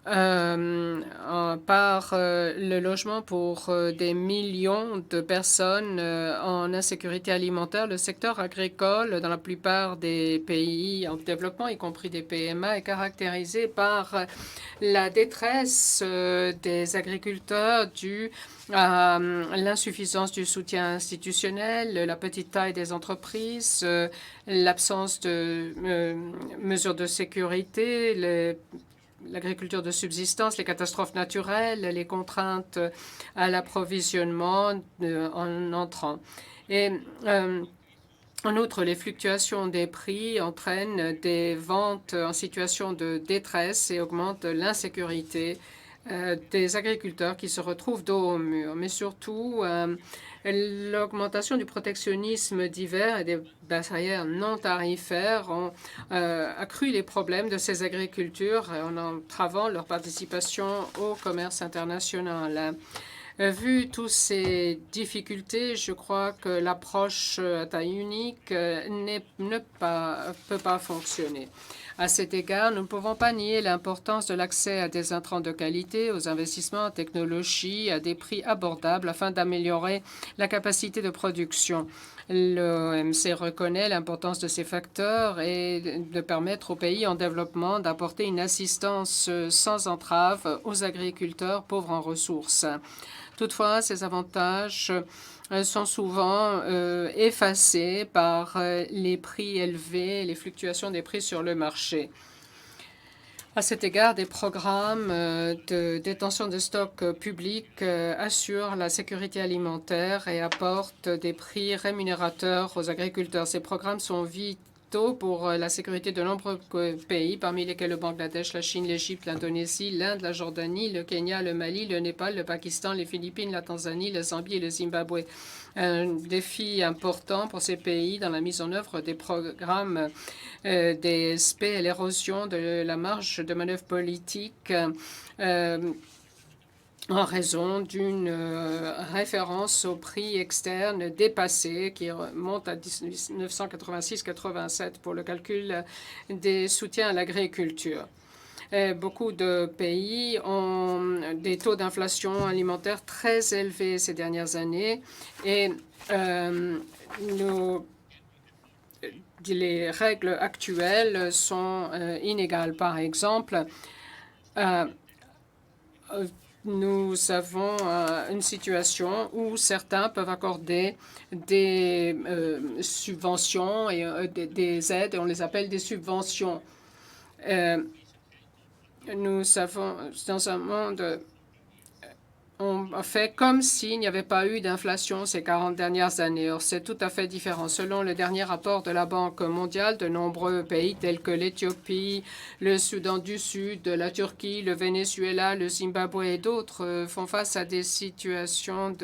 Par le logement pour des millions de personnes en insécurité alimentaire, le secteur agricole dans la plupart des pays en développement, y compris des PMA, est caractérisé par la détresse des agriculteurs due à l'insuffisance du soutien institutionnel, la petite taille des entreprises, l'absence de mesures de sécurité, l'agriculture de subsistance, les catastrophes naturelles, les contraintes à l'approvisionnement en entrant. Et en outre, les fluctuations des prix entraînent des ventes en situation de détresse et augmentent l'insécurité des agriculteurs qui se retrouvent dos au mur. Mais surtout, l'augmentation du protectionnisme divers et des barrières non tarifaires ont accru les problèmes de ces agricultures en entravant leur participation au commerce international. Vu toutes ces difficultés, je crois que l'approche à taille unique ne peut pas fonctionner. À cet égard, nous ne pouvons pas nier l'importance de l'accès à des intrants de qualité, aux investissements en technologie, à des prix abordables afin d'améliorer la capacité de production. L'OMC reconnaît l'importance de ces facteurs et de permettre aux pays en développement d'apporter une assistance sans entrave aux agriculteurs pauvres en ressources. Toutefois, ces avantages sont souvent effacés par les prix élevés, les fluctuations des prix sur le marché. À cet égard, des programmes de détention de stocks publics assurent la sécurité alimentaire et apportent des prix rémunérateurs aux agriculteurs. Ces programmes sont vitaux pour la sécurité de nombreux pays, parmi lesquels le Bangladesh, la Chine, l'Égypte, l'Indonésie, l'Inde, la Jordanie, le Kenya, le Mali, le Népal, le Pakistan, les Philippines, la Tanzanie, le Zambie et le Zimbabwe. Un défi important pour ces pays dans la mise en œuvre des programmes DSP et l'érosion de la marge de manœuvre politique en raison d'une référence au prix externe dépassé qui remonte à 1986-87 pour le calcul des soutiens à l'agriculture. Beaucoup de pays ont des taux d'inflation alimentaire très élevés ces dernières années et les règles actuelles sont inégales. Par exemple, nous avons une situation où certains peuvent accorder des subventions et des aides, et on les appelle des subventions. Nous savons, dans un monde, on fait comme s'il n'y avait pas eu d'inflation ces 40 dernières années. Or, c'est tout à fait différent. Selon le dernier rapport de la Banque mondiale, de nombreux pays tels que l'Éthiopie, le Soudan du Sud, la Turquie, le Venezuela, le Zimbabwe et d'autres font face à des situations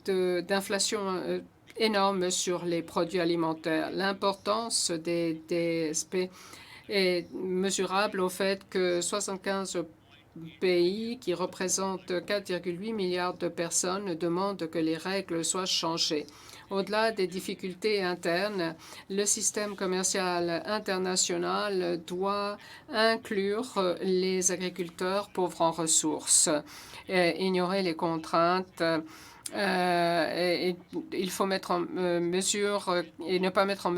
d'inflation énorme sur les produits alimentaires. L'importance des DSP est mesurable au fait que 75 pays qui représentent 4,8 milliards de personnes demandent que les règles soient changées. Au-delà des difficultés internes, le système commercial international doit inclure les agriculteurs pauvres en ressources, ignorer les contraintes. Il faut mettre en mesure et ne pas mettre en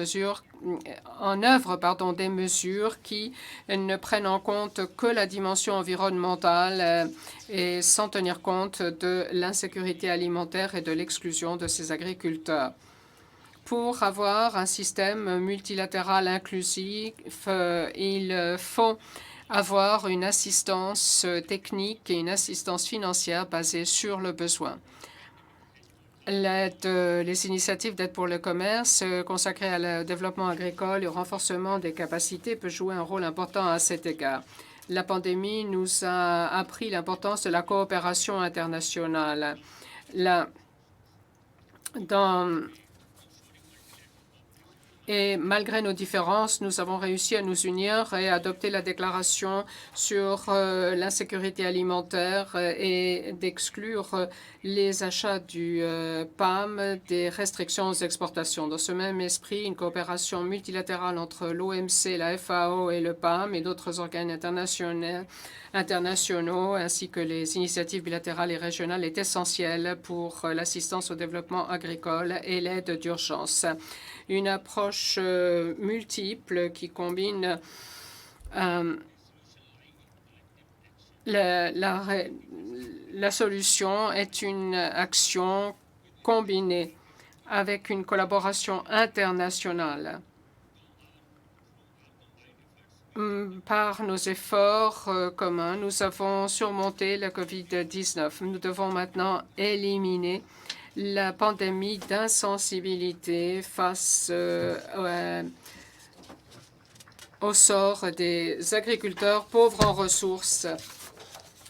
œuvre des mesures qui ne prennent en compte que la dimension environnementale et sans tenir compte de l'insécurité alimentaire et de l'exclusion de ces agriculteurs. Pour avoir un système multilatéral inclusif, il faut avoir une assistance technique et une assistance financière basée sur le besoin. Les initiatives d'aide pour le commerce consacrées au développement agricole et au renforcement des capacités peuvent jouer un rôle important à cet égard. La pandémie nous a appris l'importance de la coopération internationale. Et malgré nos différences, nous avons réussi à nous unir et adopter la déclaration sur l'insécurité alimentaire et d'exclure les achats du PAM des restrictions aux exportations. Dans ce même esprit, une coopération multilatérale entre l'OMC, la FAO et le PAM et d'autres organes internationaux, ainsi que les initiatives bilatérales et régionales, est essentielle pour l'assistance au développement agricole et l'aide d'urgence. Une approche multiple qui combine la solution est une action combinée avec une collaboration internationale. Par nos efforts communs, nous avons surmonté la COVID-19. Nous devons maintenant éliminer la pandémie d'insensibilité face au sort des agriculteurs pauvres en ressources.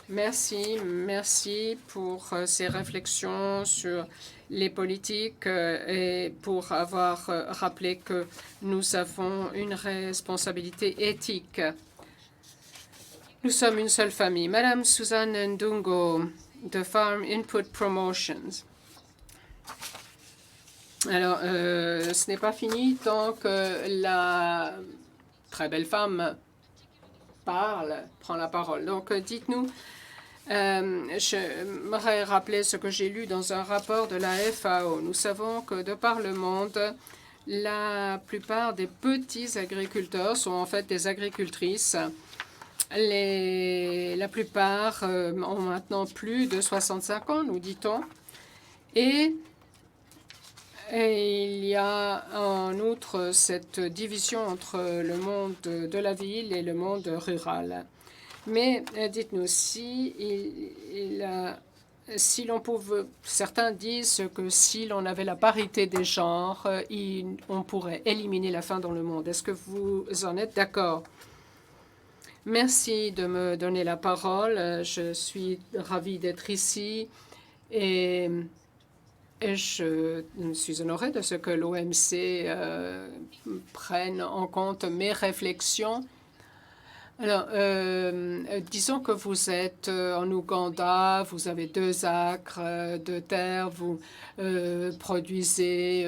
Merci pour ces réflexions sur les politiques et pour avoir rappelé que nous avons une responsabilité éthique. Nous sommes une seule famille. Madame Suzanne Ndungo de Farm Input Promotions. Alors, ce n'est pas fini tant que la très belle femme prend la parole. Donc, dites-nous, j'aimerais rappeler ce que j'ai lu dans un rapport de la FAO. Nous savons que de par le monde, la plupart des petits agriculteurs sont en fait des agricultrices. La plupart ont maintenant plus de 65 ans, nous dit-on. Et il y a en outre cette division entre le monde de la ville et le monde rural. Mais dites-nous, si l'on pouvait, certains disent que si l'on avait la parité des genres, on pourrait éliminer la faim dans le monde. Est-ce que vous en êtes d'accord? Merci de me donner la parole. Je suis ravie d'être ici et je suis honorée de ce que l'OMC prenne en compte mes réflexions. Alors, disons que vous êtes en Ouganda, vous avez 2 acres de terre, vous produisez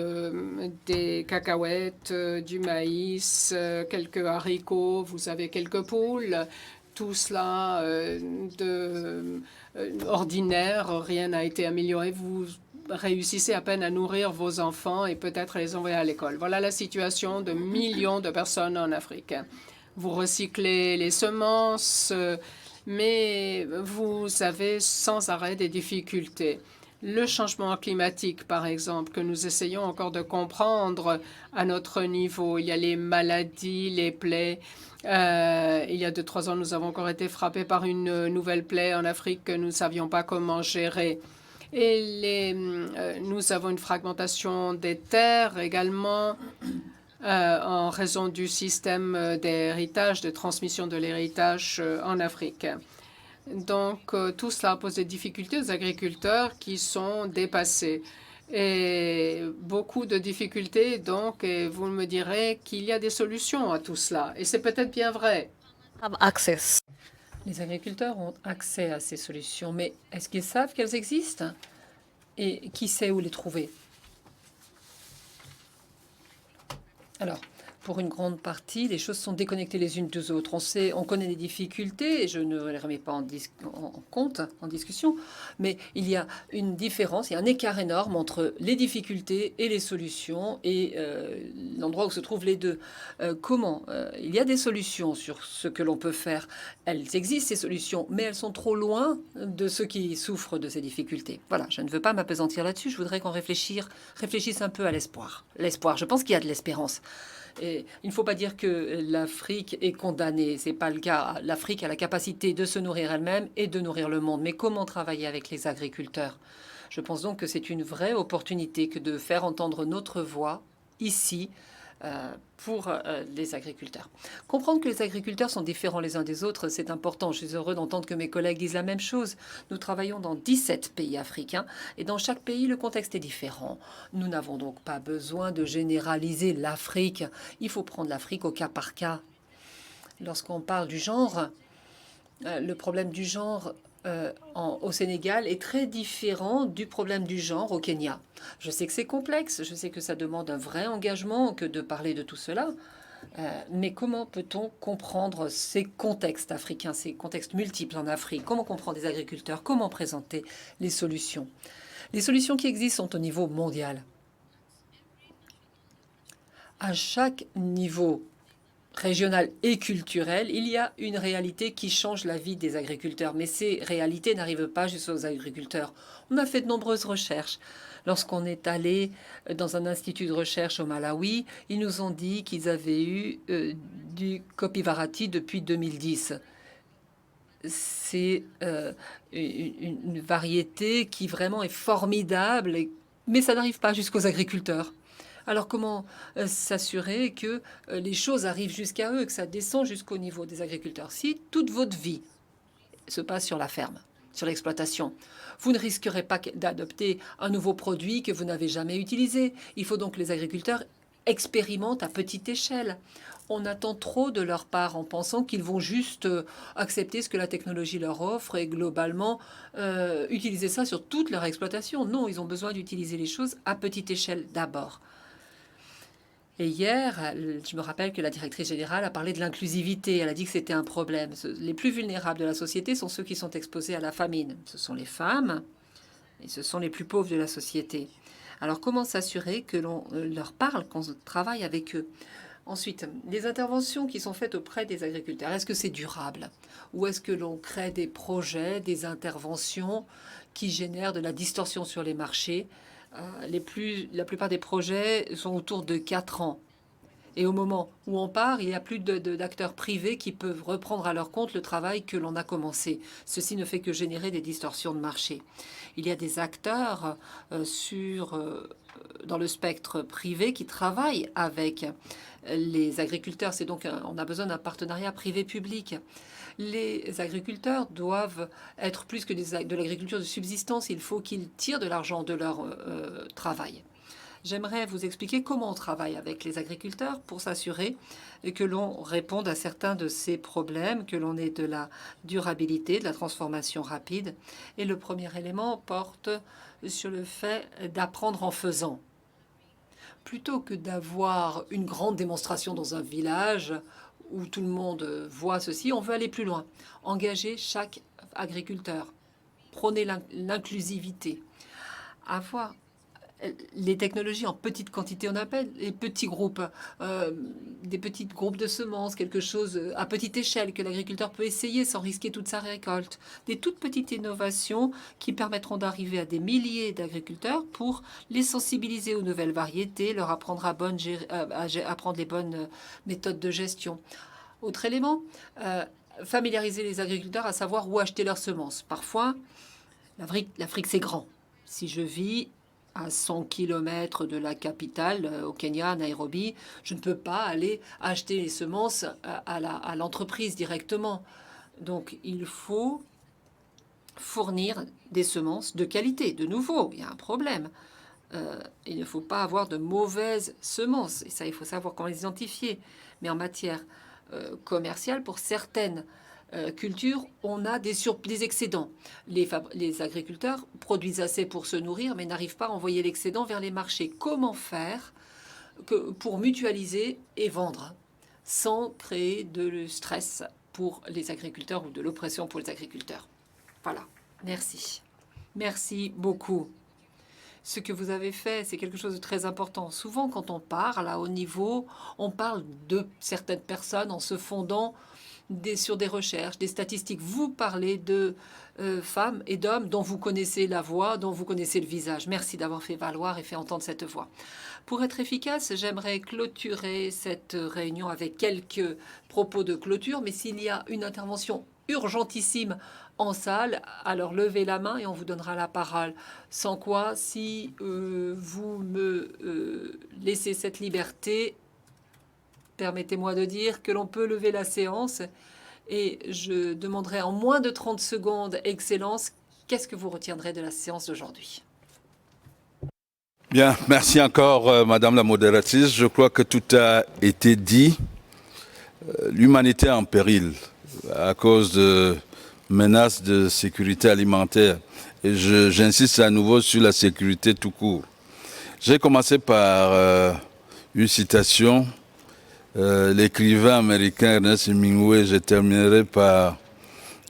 des cacahuètes, du maïs, quelques haricots, vous avez quelques poules. Tout cela ordinaire, rien n'a été amélioré. Vous réussissez à peine à nourrir vos enfants et peut-être les envoyer à l'école. Voilà la situation de millions de personnes en Afrique. Vous recyclez les semences, mais vous avez sans arrêt des difficultés. Le changement climatique, par exemple, que nous essayons encore de comprendre à notre niveau. Il y a les maladies, les plaies. Il y a 2-3 ans, nous avons encore été frappés par une nouvelle plaie en Afrique que nous ne savions pas comment gérer. Et nous avons une fragmentation des terres également en raison du système d'héritage, de transmission de l'héritage en Afrique. Donc, tout cela pose des difficultés aux agriculteurs qui sont dépassés. Et beaucoup de difficultés, donc, et vous me direz qu'il y a des solutions à tout cela. Et c'est peut-être bien vrai. Les agriculteurs ont accès à ces solutions, mais est-ce qu'ils savent qu'elles existent? Et qui sait où les trouver? Alors, pour une grande partie, les choses sont déconnectées les unes des autres. On connaît les difficultés, et je ne les remets pas en compte, en discussion, mais il y a une différence, il y a un écart énorme entre les difficultés et les solutions, et l'endroit où se trouvent les deux. Il y a des solutions sur ce que l'on peut faire. Elles existent, ces solutions, mais elles sont trop loin de ceux qui souffrent de ces difficultés. Voilà, je ne veux pas m'appesantir là-dessus, je voudrais qu'on réfléchisse un peu à l'espoir. L'espoir, je pense qu'il y a de l'espérance. Et il ne faut pas dire que l'Afrique est condamnée, c'est pas le cas. L'Afrique a la capacité de se nourrir elle-même et de nourrir le monde. Mais comment travailler avec les agriculteurs? Je pense donc que c'est une vraie opportunité que de faire entendre notre voix ici, pour les agriculteurs. Comprendre que les agriculteurs sont différents les uns des autres, c'est important. Je suis heureux d'entendre que mes collègues disent la même chose. Nous travaillons dans 17 pays africains et dans chaque pays, le contexte est différent. Nous n'avons donc pas besoin de généraliser l'Afrique. Il faut prendre l'Afrique au cas par cas. Lorsqu'on parle du genre, le problème du genre au Sénégal est très différent du problème du genre au Kenya. Je sais que c'est complexe, je sais que ça demande un vrai engagement que de parler de tout cela, mais comment peut-on comprendre ces contextes africains, ces contextes multiples en Afrique? Comment comprendre les agriculteurs? Comment présenter les solutions? Les solutions qui existent sont au niveau mondial. À chaque niveau régional et culturel, il y a une réalité qui change la vie des agriculteurs. Mais ces réalités n'arrivent pas juste aux agriculteurs. On a fait de nombreuses recherches. Lorsqu'on est allé dans un institut de recherche au Malawi, ils nous ont dit qu'ils avaient eu du Copivarati depuis 2010. C'est une variété qui vraiment est formidable, mais ça n'arrive pas jusqu'aux agriculteurs. Alors comment s'assurer que les choses arrivent jusqu'à eux, que ça descend jusqu'au niveau des agriculteurs? Si toute votre vie se passe sur la ferme, sur l'exploitation, vous ne risquerez pas d'adopter un nouveau produit que vous n'avez jamais utilisé. Il faut donc que les agriculteurs expérimentent à petite échelle. On attend trop de leur part en pensant qu'ils vont juste accepter ce que la technologie leur offre et globalement utiliser ça sur toute leur exploitation. Non, ils ont besoin d'utiliser les choses à petite échelle d'abord. Et hier, je me rappelle que la directrice générale a parlé de l'inclusivité. Elle a dit que c'était un problème. Les plus vulnérables de la société sont ceux qui sont exposés à la famine. Ce sont les femmes et ce sont les plus pauvres de la société. Alors comment s'assurer que l'on leur parle, qu'on travaille avec eux? Ensuite, les interventions qui sont faites auprès des agriculteurs, est-ce que c'est durable? Ou est-ce que l'on crée des projets, des interventions qui génèrent de la distorsion sur les marchés? La plupart des projets sont autour de 4 ans. Et au moment où on part, il n'y a plus d'acteurs privés qui peuvent reprendre à leur compte le travail que l'on a commencé. Ceci ne fait que générer des distorsions de marché. Il y a des acteurs dans le spectre privé qui travaillent avec les agriculteurs. C'est donc on a besoin d'un partenariat privé-public. Les agriculteurs doivent être plus que de l'agriculture de subsistance. Il faut qu'ils tirent de l'argent de leur travail. J'aimerais vous expliquer comment on travaille avec les agriculteurs pour s'assurer que l'on réponde à certains de ces problèmes, que l'on ait de la durabilité, de la transformation rapide. Et le premier élément porte sur le fait d'apprendre en faisant. Plutôt que d'avoir une grande démonstration dans un village où tout le monde voit ceci, on veut aller plus loin. Engager chaque agriculteur, prôner l'inclusivité, avoir les technologies en petite quantité, on appelle les petits groupes, des petits groupes de semences, quelque chose à petite échelle que l'agriculteur peut essayer sans risquer toute sa récolte. Des toutes petites innovations qui permettront d'arriver à des milliers d'agriculteurs pour les sensibiliser aux nouvelles variétés, leur apprendre à apprendre les bonnes méthodes de gestion. Autre élément, familiariser les agriculteurs à savoir où acheter leurs semences. Parfois, l'Afrique c'est grand. Si je vis à 100 km de la capitale, au Kenya, Nairobi, je ne peux pas aller acheter les semences à l'entreprise directement. Donc, il faut fournir des semences de qualité. De nouveau, il y a un problème. Il ne faut pas avoir de mauvaises semences. Et ça, il faut savoir comment les identifier. Mais en matière commerciale, pour certaines culture, on a des excédents. Les agriculteurs produisent assez pour se nourrir, mais n'arrivent pas à envoyer l'excédent vers les marchés. Comment faire pour mutualiser et vendre sans créer de stress pour les agriculteurs ou de l'oppression pour les agriculteurs? Voilà, merci. Merci beaucoup. Ce que vous avez fait, c'est quelque chose de très important. Souvent, quand on parle à haut niveau, on parle de certaines personnes en se fondant sur des recherches, des statistiques. Vous parlez de femmes et d'hommes dont vous connaissez la voix, dont vous connaissez le visage. Merci d'avoir fait valoir et fait entendre cette voix. Pour être efficace, j'aimerais clôturer cette réunion avec quelques propos de clôture, mais s'il y a une intervention urgentissime en salle, alors levez la main et on vous donnera la parole. Sans quoi, si vous me laissez cette liberté, Permettez-moi de dire que l'on peut lever la séance et je demanderai en moins de 30 secondes, Excellence, qu'est-ce que vous retiendrez de la séance d'aujourd'hui? Bien, merci encore, Madame la modératrice. Je crois que tout a été dit. L'humanité est en péril à cause de menaces de sécurité alimentaire. Et j'insiste à nouveau sur la sécurité tout court. J'ai commencé par une citation, l'écrivain américain Ernest Hemingway. Je terminerai par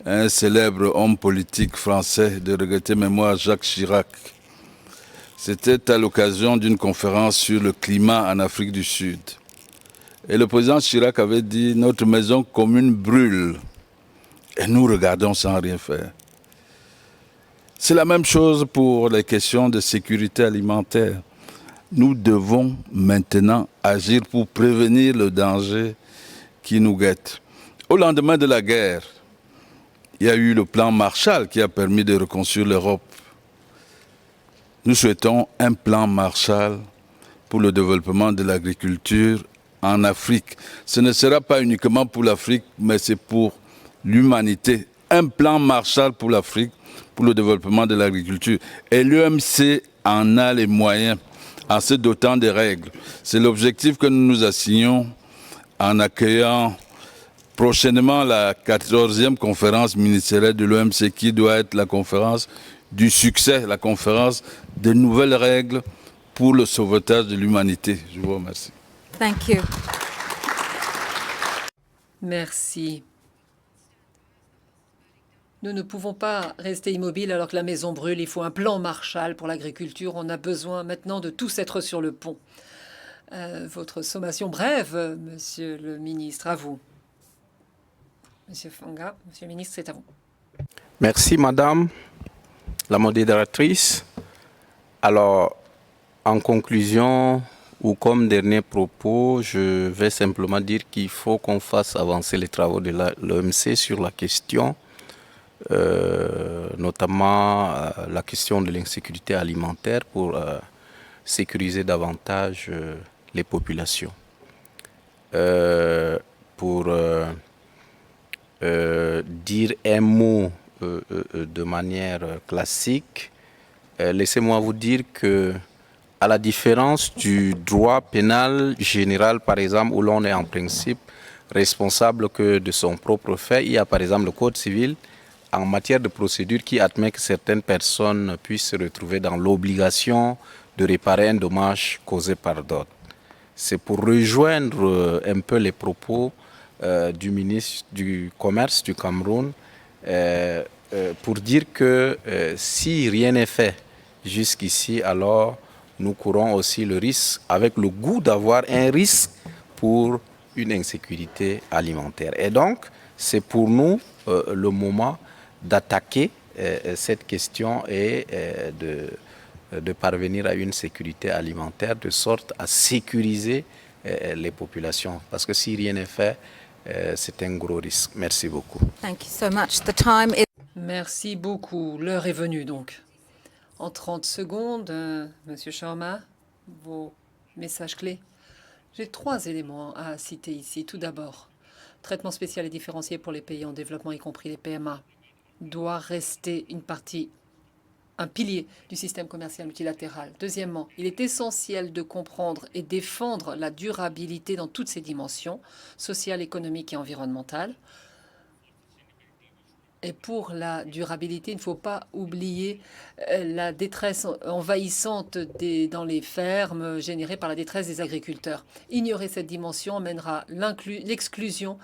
un célèbre homme politique français de regrettée mémoire, Jacques Chirac. C'était à l'occasion d'une conférence sur le climat en Afrique du Sud. Et le président Chirac avait dit « Notre maison commune brûle et nous regardons sans rien faire ». C'est la même chose pour les questions de sécurité alimentaire. Nous devons maintenant agir pour prévenir le danger qui nous guette. Au lendemain de la guerre, il y a eu le plan Marshall qui a permis de reconstruire l'Europe. Nous souhaitons un plan Marshall pour le développement de l'agriculture en Afrique. Ce ne sera pas uniquement pour l'Afrique, mais c'est pour l'humanité. Un plan Marshall pour l'Afrique, pour le développement de l'agriculture. Et l'UMC en a les moyens en se dotant des règles. C'est l'objectif que nous nous assignons en accueillant prochainement la 14e conférence ministérielle de l'OMC qui doit être la conférence du succès, la conférence de nouvelles règles pour le sauvetage de l'humanité. Je vous remercie. Thank you. Merci. Nous ne pouvons pas rester immobiles alors que la maison brûle. Il faut un plan Marshall pour l'agriculture. On a besoin maintenant de tous être sur le pont. Votre sommation brève, Monsieur le ministre, à vous. Monsieur Fanga, Monsieur le ministre, c'est à vous. Merci, Madame la modératrice. Alors, en conclusion, ou comme dernier propos, je vais simplement dire qu'il faut qu'on fasse avancer les travaux de l'OMC sur la question, notamment la question de l'insécurité alimentaire pour sécuriser davantage les populations. Pour dire un mot de manière classique, laissez-moi vous dire que, à la différence du droit pénal général, par exemple, où l'on est en principe responsable que de son propre fait, il y a par exemple le Code civil en matière de procédure qui admet que certaines personnes puissent se retrouver dans l'obligation de réparer un dommage causé par d'autres. C'est pour rejoindre un peu les propos du ministre du Commerce du Cameroun pour dire que si rien n'est fait jusqu'ici, alors nous courons aussi le risque, avec le goût d'avoir un risque pour une insécurité alimentaire. Et donc, c'est pour nous le moment d'attaquer cette question et de parvenir à une sécurité alimentaire de sorte à sécuriser les populations. Parce que si rien n'est fait, c'est un gros risque. Merci beaucoup. Thank you so much. The time is Merci beaucoup. L'heure est venue donc. En 30 secondes, Monsieur Sharma, vos messages clés. J'ai 3 éléments à citer ici. Tout d'abord, traitement spécial et différencié pour les pays en développement, y compris les PMA, doit rester un pilier du système commercial multilatéral. Deuxièmement, il est essentiel de comprendre et défendre la durabilité dans toutes ses dimensions, sociale, économique et environnementale. Et pour la durabilité, il ne faut pas oublier la détresse envahissante dans les fermes générée par la détresse des agriculteurs. Ignorer cette dimension amènera l'exclusion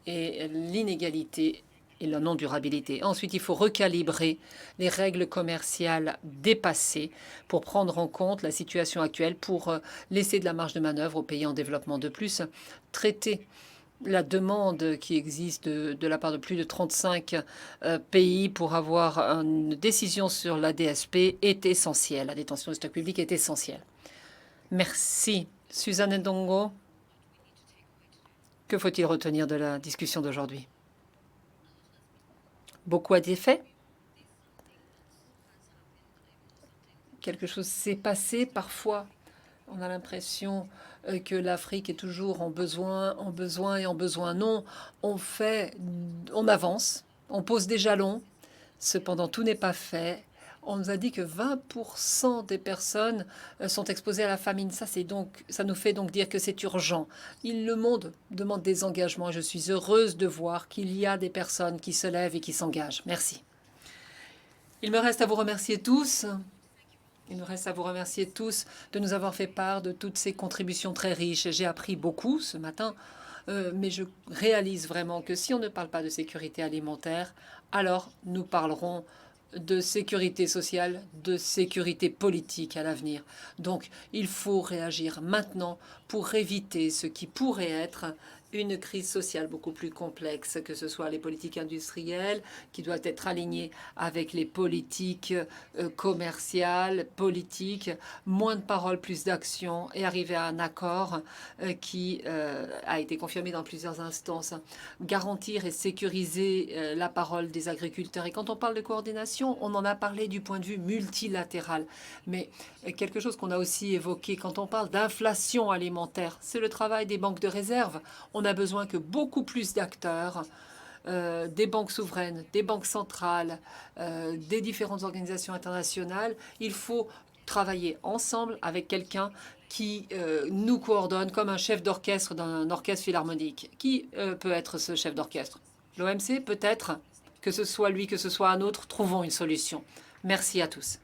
et l'inégalité et la non-durabilité. Ensuite, il faut recalibrer les règles commerciales dépassées pour prendre en compte la situation actuelle, pour laisser de la marge de manœuvre aux pays en développement. De plus, traiter la demande qui existe de la part de plus de 35 pays pour avoir une décision sur la DSP est essentielle. La détention du stock public est essentielle. Merci. Suzanne Ndongo, que faut-il retenir de la discussion d'aujourd'hui? Beaucoup a été fait. Quelque chose s'est passé. Parfois, On a l'impression que l'Afrique est toujours en besoin, en besoin et en besoin. Non, on avance, on pose des jalons. Cependant, tout n'est pas fait. On nous a dit que 20% des personnes sont exposées à la famine. Ça nous fait donc dire que c'est urgent. Le monde demande des engagements et je suis heureuse de voir qu'il y a des personnes qui se lèvent et qui s'engagent. Merci. Il me reste à vous remercier tous. Il nous reste à vous remercier tous de nous avoir fait part de toutes ces contributions très riches. J'ai appris beaucoup ce matin, mais je réalise vraiment que si on ne parle pas de sécurité alimentaire, alors nous parlerons de sécurité sociale, de sécurité politique à l'avenir. Donc, il faut réagir maintenant pour éviter ce qui pourrait être une crise sociale beaucoup plus complexe, que ce soit les politiques industrielles qui doivent être alignées avec les politiques commerciales, politiques, moins de paroles, plus d'actions et arriver à un accord qui a été confirmé dans plusieurs instances. Garantir et sécuriser la parole des agriculteurs. Et quand on parle de coordination, on en a parlé du point de vue multilatéral. Mais quelque chose qu'on a aussi évoqué quand on parle d'inflation alimentaire, c'est le travail des banques de réserve. On a besoin que beaucoup plus d'acteurs, des banques souveraines, des banques centrales, des différentes organisations internationales, il faut travailler ensemble avec quelqu'un qui nous coordonne comme un chef d'orchestre d'un orchestre philharmonique. Qui peut être ce chef d'orchestre? L'OMC peut-être, que ce soit lui, que ce soit un autre, trouvons une solution. Merci à tous.